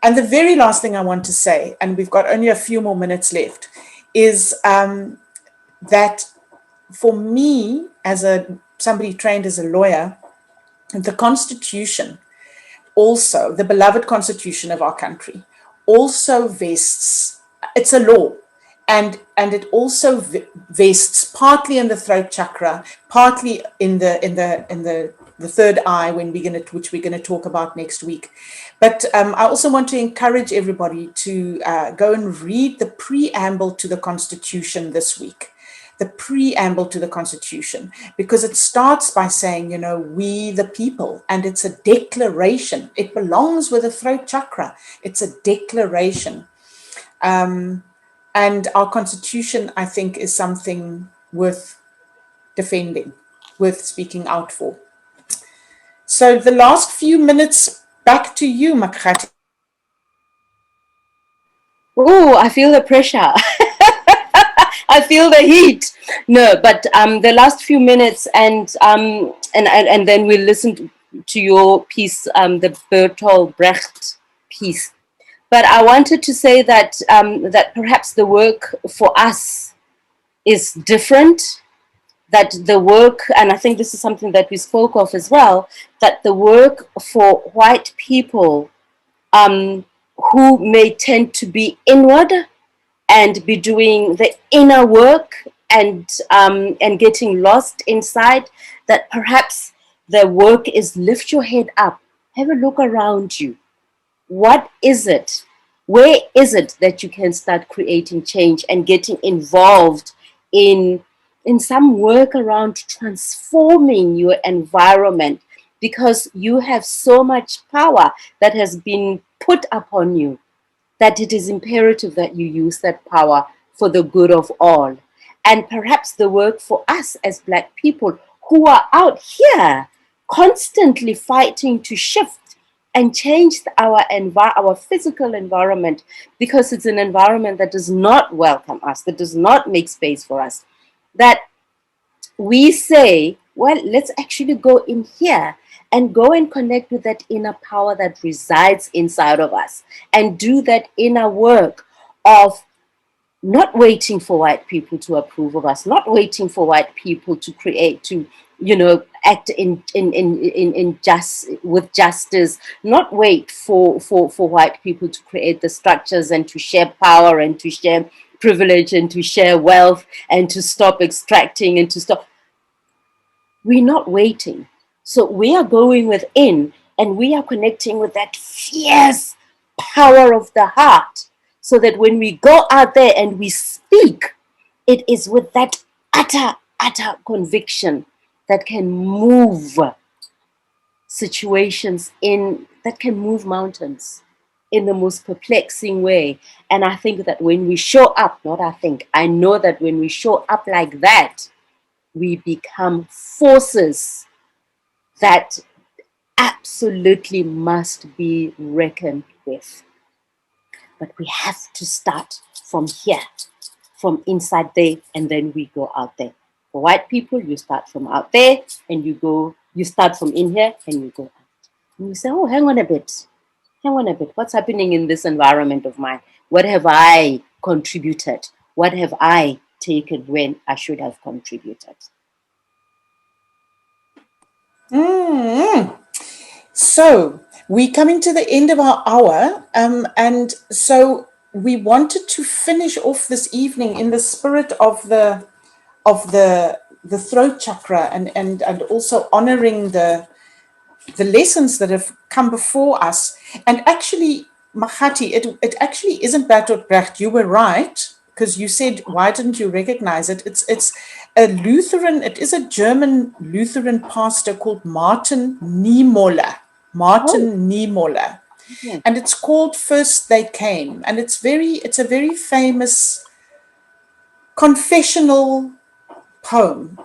the very last thing I want to say, and we've got only a few more minutes left, is that for me, as somebody trained as a lawyer, the Constitution, also the beloved Constitution of our country, also vests. It's a law. And it also vests partly in the throat chakra, partly in the third eye, which we're gonna talk about next week. But I also want to encourage everybody to go and read the preamble to the Constitution this week. The preamble to the Constitution, because it starts by saying, we the people, and it's a declaration. It belongs with the throat chakra. It's a declaration. And our Constitution, I think, is something worth defending, worth speaking out for. So the last few minutes, back to you, Makgati. Oh, I feel the pressure. I feel the heat. No, but the last few minutes, and then we'll listen to your piece, the Bertolt Brecht piece. But I wanted to say that that perhaps the work for us is different. That the work, and I think this is something that we spoke of as well, that the work for white people who may tend to be inward and be doing the inner work and getting lost inside, that perhaps the work is lift your head up, have a look around you. What is it? Where is it that you can start creating change and getting involved in some work around transforming your environment? Because you have so much power that has been put upon you, that it is imperative that you use that power for the good of all. And perhaps the work for us as Black people who are out here constantly fighting to shift and change our physical environment, because it's an environment that does not welcome us, that does not make space for us, that we say, well, let's actually go in here and go and connect with that inner power that resides inside of us and do that inner work of not waiting for white people to approve of us, not waiting for white people to create, to act with justice, not wait for white people to create the structures and to share power and to share privilege and to share wealth and to stop extracting and to stop. We're not waiting. So we are going within and we are connecting with that fierce power of the heart, so that when we go out there and we speak, it is with that utter conviction that can move situations that can move mountains in the most perplexing way. And I think that when we show up, I know that when we show up like that, we become forces that absolutely must be reckoned with. But we have to start from here, from inside there, and then we go out there. For white people, you start from out there and you start from in here and you go out. And you say, oh, hang on a bit. What's happening in this environment of mine? What have I contributed? What have I taken when I should have contributed? So we're coming to the end of our hour, and so we wanted to finish off this evening in the spirit of the throat chakra, and also honoring the lessons that have come before us. And actually, Makgati, it actually isn't Bertolt Brecht. You were right, because you said, why didn't you recognize it? It's a Lutheran, it is a German Lutheran pastor called Martin Niemöller. Yeah. And it's called First They Came. And it's a very famous confessional poem.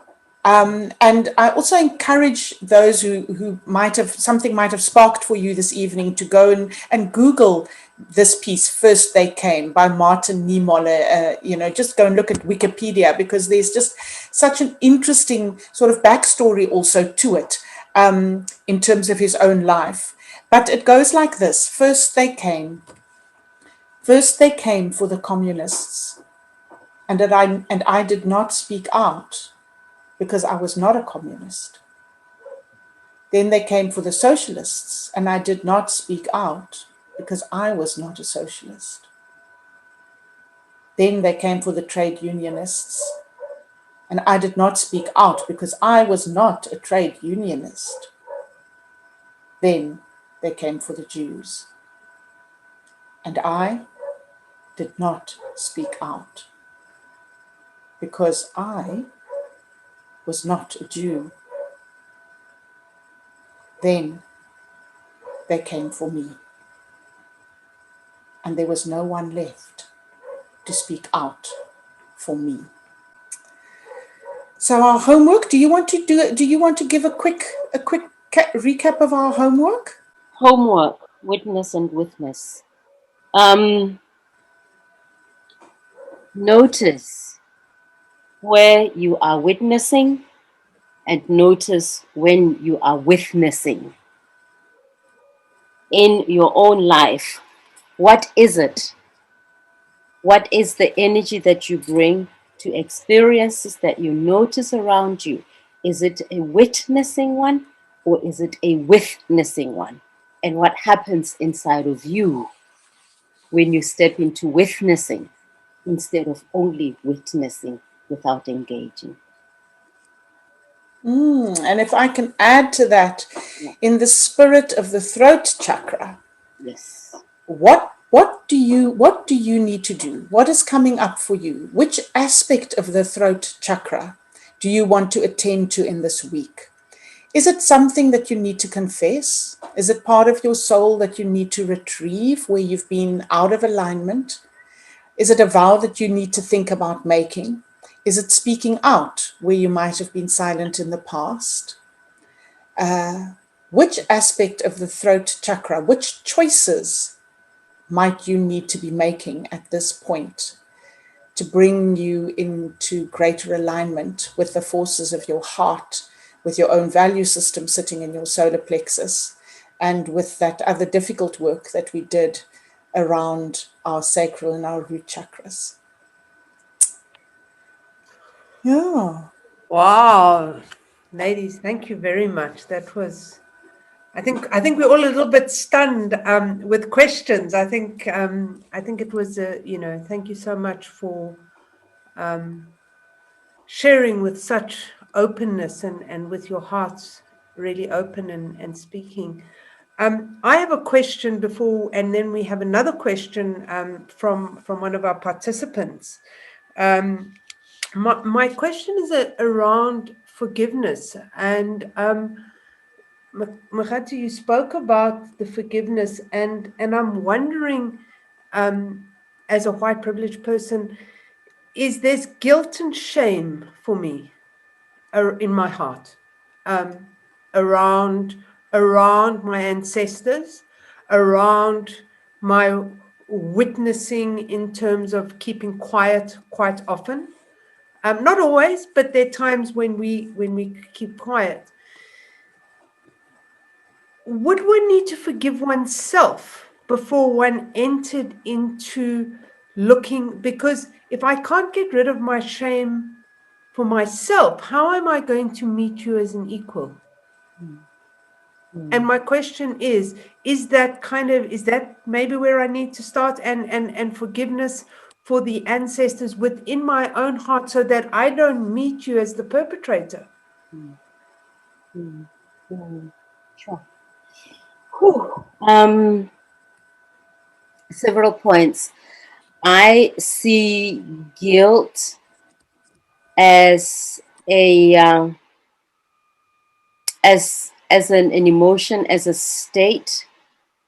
And I also encourage those who might have sparked for you this evening to go and Google this piece, First They Came, by Martin Niemöller. Just go and look at Wikipedia, because there's just such an interesting sort of backstory also to it, in terms of his own life. But it goes like this: First they came for the communists, and I did not speak out, because I was not a communist. Then they came for the socialists, and I did not speak out, because I was not a socialist. Then they came for the trade unionists, and I did not speak out, because I was not a trade unionist. Then they came for the Jews, and I did not speak out, because I was not a Jew. Then they came for me, and there was no one left to speak out for me. So our homework, do you want to give a quick recap of our homework? Homework, witness and witness. Notice where you are witnessing, and notice when you are witnessing in your own life. What is it? What is the energy that you bring to experiences that you notice around you? Is it a witnessing one, or is it a witnessing one? And what happens inside of you when you step into witnessing instead of only witnessing without engaging? And if I can add to that, in the spirit of the throat chakra, Yes. what do you need to do? What is coming up for you? Which aspect of the throat chakra do you want to attend to in this week? Is it something that you need to confess? Is it part of your soul that you need to retrieve, where you've been out of alignment? Is it a vow that you need to think about making? Is it speaking out where you might have been silent in the past? Which aspect of the throat chakra, which choices might you need to be making at this point to bring you into greater alignment with the forces of your heart, with your own value system sitting in your solar plexus, and with that other difficult work that we did around our sacral and our root chakras? Yeah. Wow. Ladies, thank you very much. That was, I think we're all a little bit stunned with questions. I think it was thank you so much for sharing with such openness and with your hearts really open and speaking. I have a question before, and then we have another question from one of our participants. My question is around forgiveness, and Makgati, you spoke about the forgiveness, and I'm wondering, as a white privileged person, is there's guilt and shame for me in my heart, um, around my ancestors, around my witnessing in terms of keeping quiet quite often. Not always, but there are times when we keep quiet. Would one need to forgive oneself before one entered into looking? Because if I can't get rid of my shame for myself, how am I going to meet you as an equal? And my question is that maybe where I need to start, and forgiveness for the ancestors within my own heart, so that I don't meet you as the perpetrator? Sure. Several points. I see guilt as a as an emotion, as a state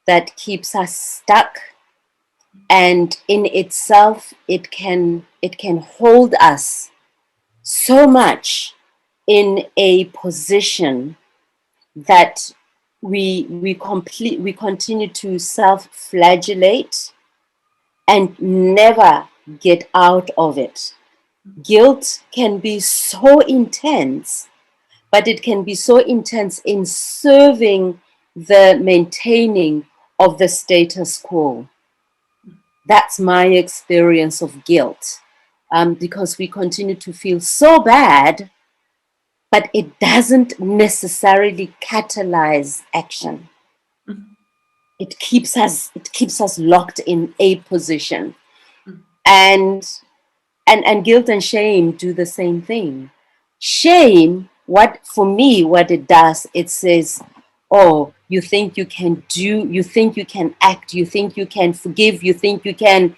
that keeps us stuck, and in itself it can hold us so much in a position that we continue to self-flagellate and never get out of it. Guilt can be so intense, but it can be so intense in serving the maintaining of the status quo. That's my experience of guilt, because we continue to feel so bad, but it doesn't necessarily catalyze action. It keeps us locked in a position, and guilt and shame do the same thing. Shame, what it does, it says, oh, you think you can do, you think you can act, you think you can forgive, you think you can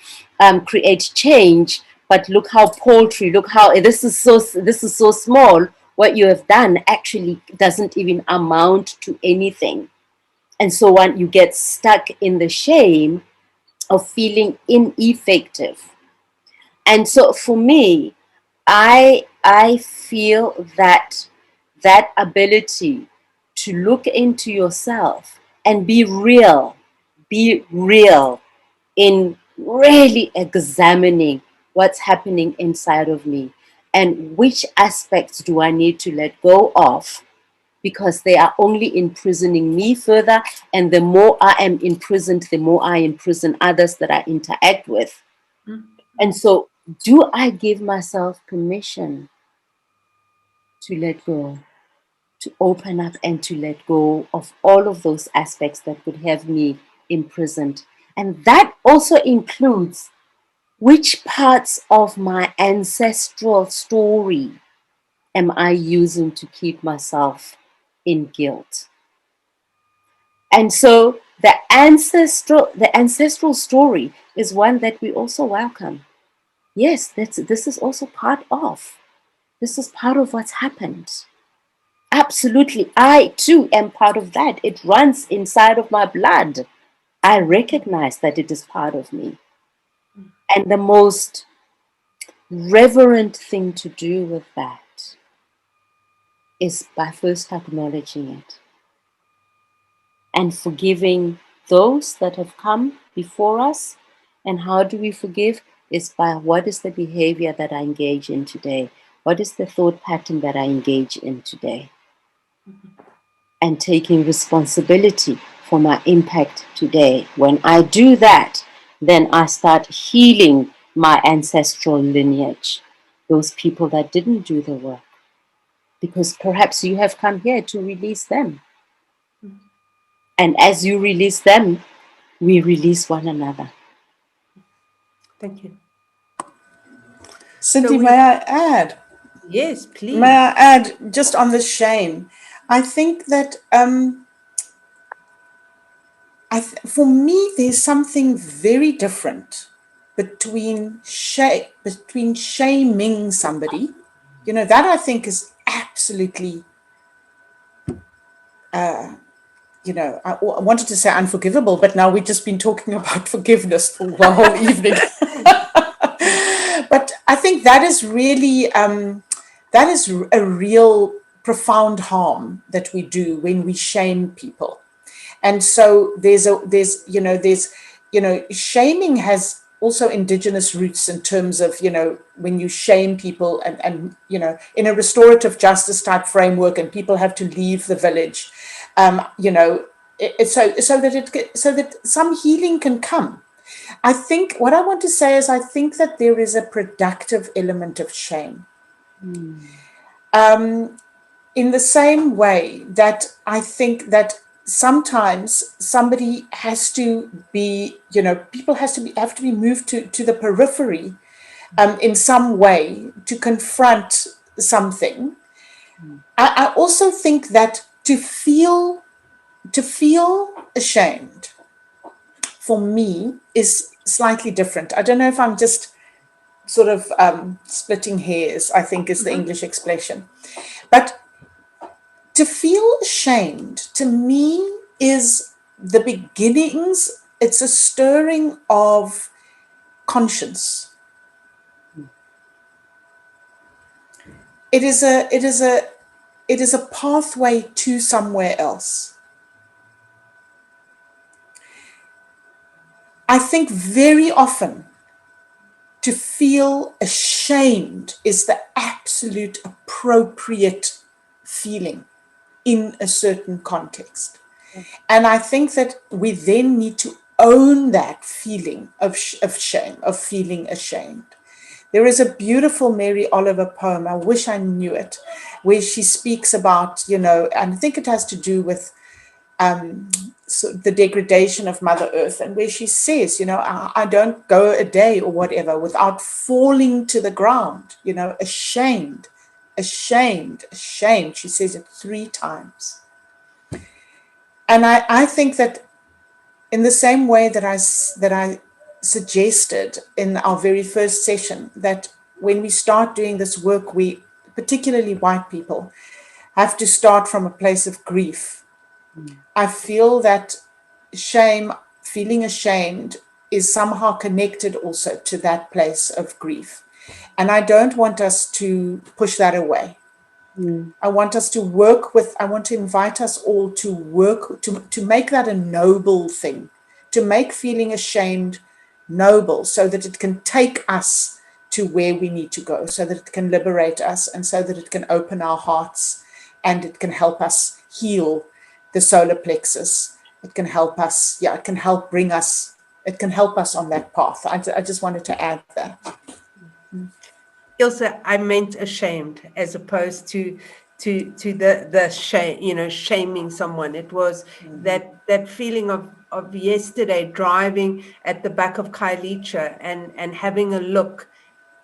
create change, but look how paltry, look how this is so small. What you have done actually doesn't even amount to anything. And so when you get stuck in the shame of feeling ineffective. And so for me, I feel that ability to look into yourself and be real in really examining what's happening inside of me, and which aspects do I need to let go of, because they are only imprisoning me further, and the more I am imprisoned, the more I imprison others that I interact with. And so, do I give myself permission to let go, to open up and to let go of all of those aspects that could have me imprisoned? And that also includes which parts of my ancestral story am I using to keep myself in guilt? And so the ancestral story is one that we also welcome. Yes, this is also part of. This is part of what's happened. Absolutely. I too am part of that. It runs inside of my blood. I recognize that it is part of me. And the most reverent thing to do with that is by first acknowledging it and forgiving those that have come before us. And how do we forgive? Is by what is the behavior that I engage in today? What is the thought pattern that I engage in today? And taking responsibility for my impact today. When I do that, then I start healing my ancestral lineage, those people that didn't do the work. Because perhaps you have come here to release them. And as you release them, we release one another. Thank you. Cindy, may I add? Yes, please. May I add just on the shame? I think that for me, there's something very different between shaming somebody. You know, that I think is absolutely I wanted to say unforgivable, but now we've just been talking about forgiveness for the whole evening. But I think that is really, that is a real profound harm that we do when we shame people. And so shaming has also indigenous roots in terms of, when you shame people and in a restorative justice type framework, and people have to leave the village, so that some healing can come. I think what I want to say is I think that there is a productive element of shame. In the same way that I think that sometimes somebody has to be, people have to be moved to the periphery in some way to confront something. I also think that to feel ashamed for me is slightly different. I don't know if I'm just sort of splitting hairs, I think is the English expression. But to feel ashamed to me is the beginnings, it's a stirring of conscience. It is a pathway to somewhere else. I think very often to feel ashamed is the absolute appropriate feeling in a certain context. And I think that we then need to own that feeling of shame, of feeling ashamed. There is a beautiful Mary Oliver poem, I wish I knew it, where she speaks about, and I think it has to do with the degradation of Mother Earth, and where she says, I don't go a day or whatever without falling to the ground, ashamed, ashamed, ashamed. She says it 3 times. And I think that in the same way that I suggested in our very first session, that when we start doing this work, we, particularly white people, have to start from a place of grief. I feel that shame, feeling ashamed, is somehow connected also to that place of grief. And I don't want us to push that away. I want us to I want to invite us all to work, to make that a noble thing, to make feeling ashamed noble, so that it can take us to where we need to go, so that it can liberate us, and so that it can open our hearts, and it can help us heal the solar plexus. It can help us, it can help us on that path. I just wanted to add that. Ilse, I meant ashamed as opposed to the shame, shaming someone. It was that feeling of yesterday driving at the back of Kailicha and having a look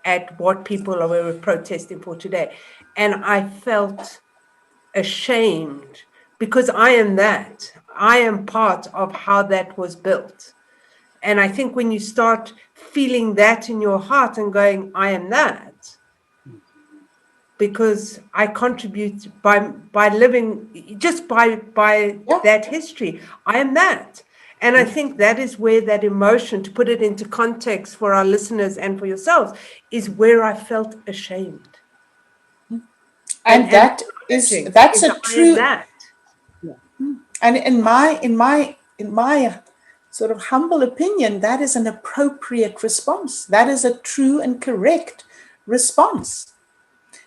at what people were protesting for today. And I felt ashamed because I am that. I am part of how that was built. And I think when you start feeling that in your heart and going, I am that, because I contribute by living, just by that history, I am that. And I think that is where that emotion, to put it into context for our listeners and for yourselves, is where I felt ashamed. And that's a true, that. And in my sort of humble opinion, that is an appropriate response. That is a true and correct response.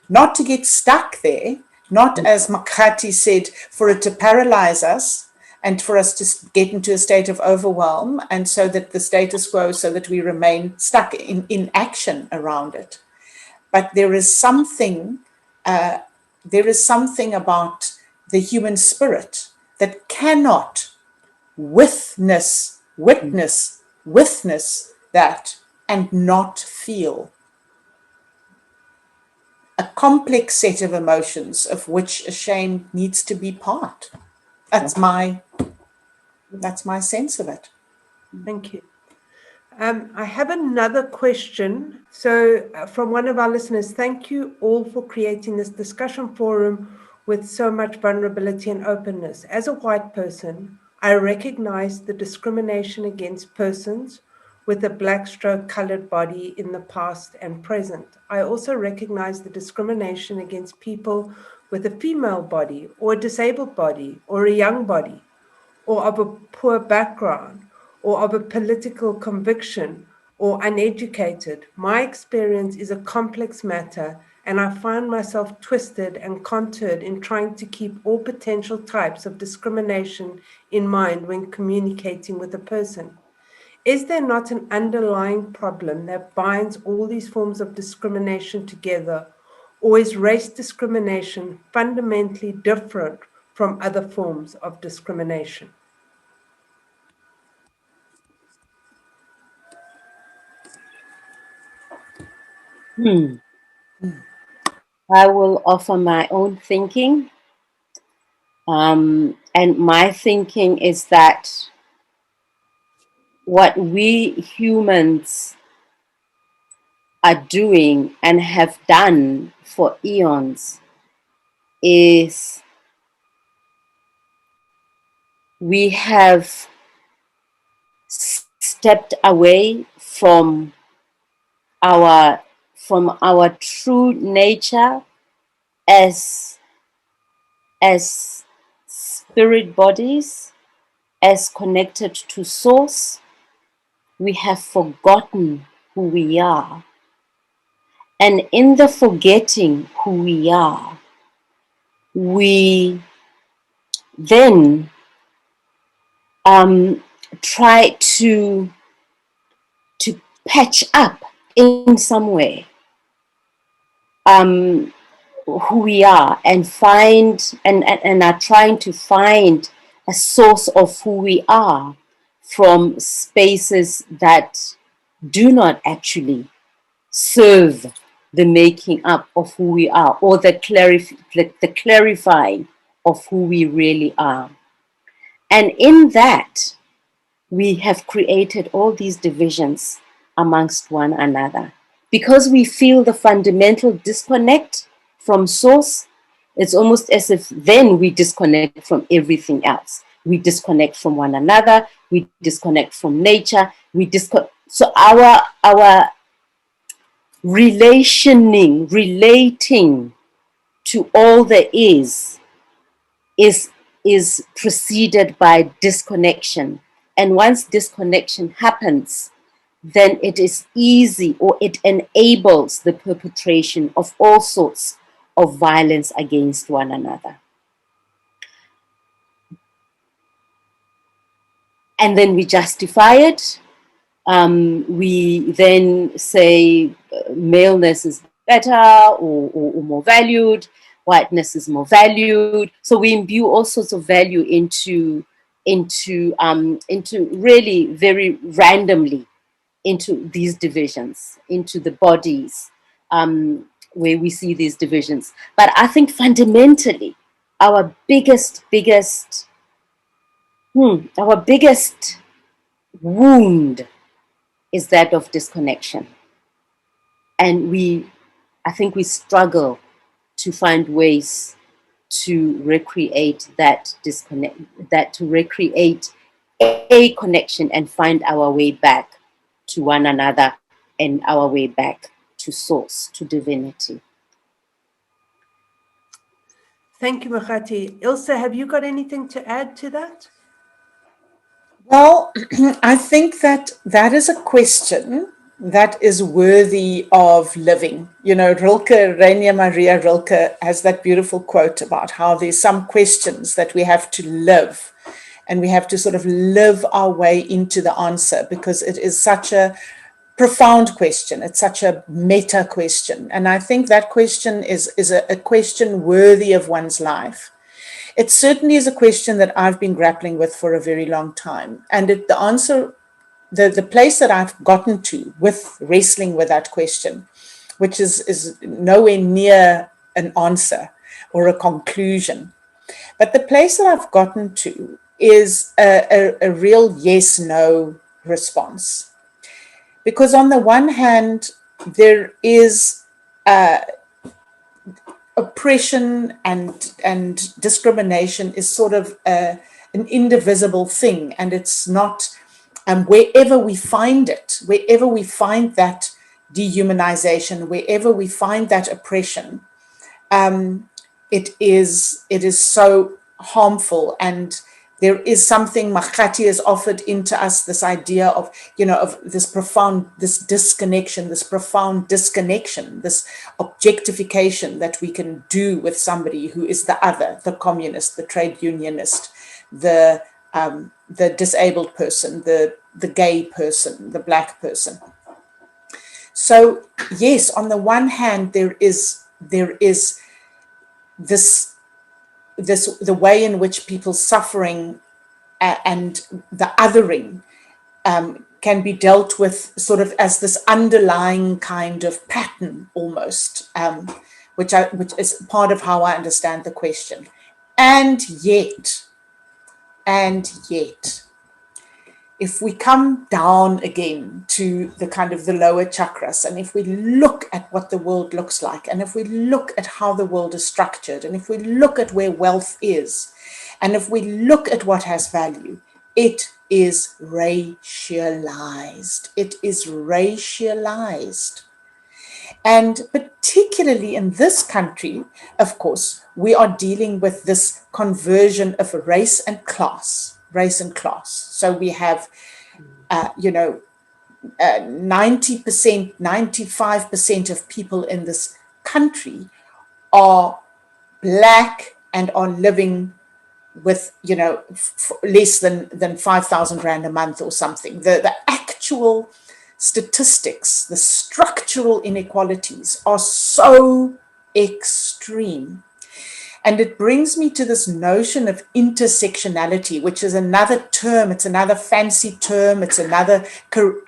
Not to get stuck there, not, as Makgati said, for it to paralyze us and for us to get into a state of overwhelm, and so that the status quo, so that we remain stuck in action around it. But there is something about the human spirit that cannot witness that and not feel a complex set of emotions, of which shame needs to be part. That's my sense of it. Thank you. I have another question. So from one of our listeners, thank you all for creating this discussion forum with so much vulnerability and openness. As a white person, I recognize the discrimination against persons with a black stroke colored body in the past and present. I also recognize the discrimination against people with a female body or a disabled body or a young body or of a poor background or of a political conviction or uneducated. My experience is a complex matter, and I find myself twisted and contoured in trying to keep all potential types of discrimination in mind when communicating with a person. Is there not an underlying problem that binds all these forms of discrimination together, or is race discrimination fundamentally different from other forms of discrimination? I will offer my own thinking. And my thinking is that what we humans are doing and have done for eons is we have stepped away our from our true nature as spirit bodies, as connected to source. We have forgotten who we are. And in the forgetting who we are, we then try to patch up in some way who we are and find and are trying to find a source of who we are from spaces that do not actually serve the making up of who we are or the clarifying of who we really are. And in that, we have created all these divisions amongst one another. Because we feel the fundamental disconnect from source, it's almost as if then we disconnect from everything else. We disconnect from one another, we disconnect from nature, so our relating to all there is preceded by disconnection. And once disconnection happens, then it is easy, or it enables the perpetration of all sorts of violence against one another. And then we justify it. We then say maleness is better or more valued, whiteness is more valued. So we imbue all sorts of value into really very randomly into these divisions, into the bodies where we see these divisions. But I think fundamentally, our biggest wound is that of disconnection. And I think we struggle to find ways to recreate that disconnect, to recreate a connection and find our way back to one another and our way back to source, to divinity. Thank you, Makgati. Ilse, have you got anything to add to that? Well, I think that is a question that is worthy of living. You know, Rainer Maria Rilke has that beautiful quote about how there's some questions that we have to live, and we have to sort of live our way into the answer, because it is such a profound question. It's such a meta question. And I think that question is a question worthy of one's life. It certainly is a question that I've been grappling with for a very long time. And the answer, the place that I've gotten to with wrestling with that question, which is nowhere near an answer or a conclusion, but the place that I've gotten to is a real yes-no response. Because on the one hand, there is oppression and discrimination is sort of an indivisible thing, and it's not, wherever we find it, wherever we find that dehumanization, wherever we find that oppression, it is so harmful. And there is something Makgati has offered into us, this idea of, of this profound disconnection, this objectification that we can do with somebody who is the other, the communist, the trade unionist, the disabled person, the gay person, the black person. So yes, on the one hand, there is this the way in which people's suffering and the othering can be dealt with sort of as this underlying kind of pattern almost, which is part of how I understand the question. And yet, if we come down again to the kind of the lower chakras, and if we look at what the world looks like, and if we look at how the world is structured, and if we look at where wealth is, and if we look at what has value, it is racialized. It is racialized. And particularly in this country, of course, we are dealing with this conversion of race and class. So we have, 90%, 95% of people in this country are black and are living with, less than 5,000 Rand a month or something. The actual statistics, the structural inequalities are so extreme. And it brings me to this notion of intersectionality, which is another term, it's another fancy term, it's another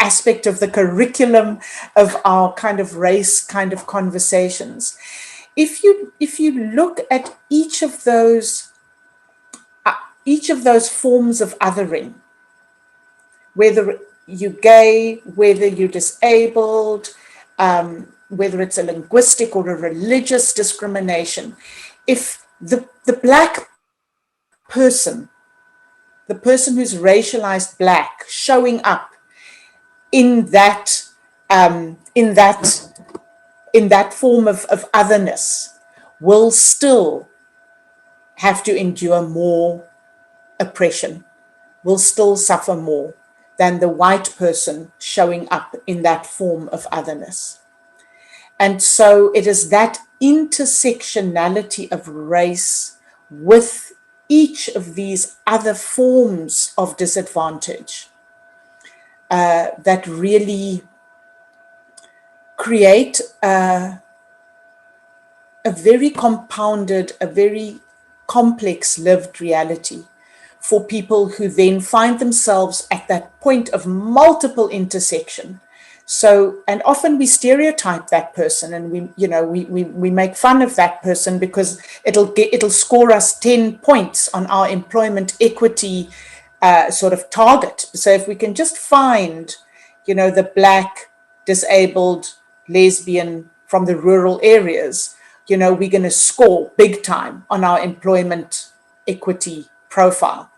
aspect of the curriculum of our kind of race kind of conversations. If you look at each of those forms of othering, whether you're gay, whether you're disabled, whether it's a linguistic or a religious discrimination, if the black person, the person who's racialized black, showing up in that form of otherness, will still have to endure more oppression, will still suffer more than the white person showing up in that form of otherness. And so it is that intersectionality of race with each of these other forms of disadvantage that really create a very compounded, a very complex lived reality for people who then find themselves at that point of multiple intersection. So, and often we stereotype that person, and we make fun of that person because it'll score us 10 points on our employment equity sort of target. So if we can just find, the black, disabled, lesbian from the rural areas, we're going to score big time on our employment equity profile.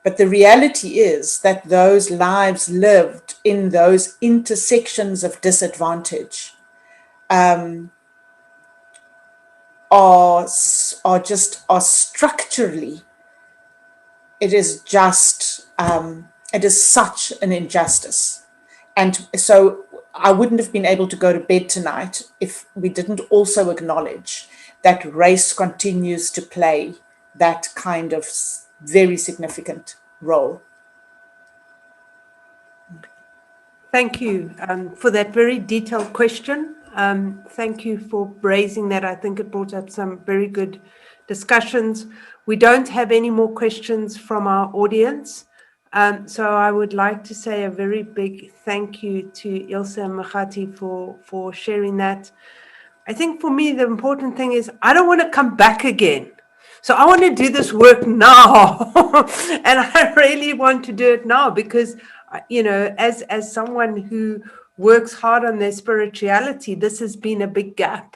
But the reality is that those lives lived in those intersections of disadvantage are structurally, it is such an injustice. And so I wouldn't have been able to go to bed tonight if we didn't also acknowledge that race continues to play that kind of very significant role. Thank you for that very detailed question. Thank you for raising that. I think it brought up some very good discussions. We don't have any more questions from our audience. So I would like to say a very big thank you to Ilze and Makgati for sharing that. I think for me, the important thing is I don't want to come back again. So I want to do this work now. And I really want to do it now because, as someone who works hard on their spirituality, this has been a big gap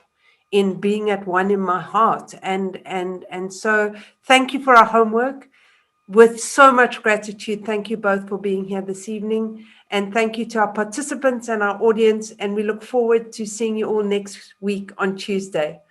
in being at one in my heart. And so thank you for our homework. With so much gratitude, thank you both for being here this evening. And thank you to our participants and our audience. And we look forward to seeing you all next week on Tuesday.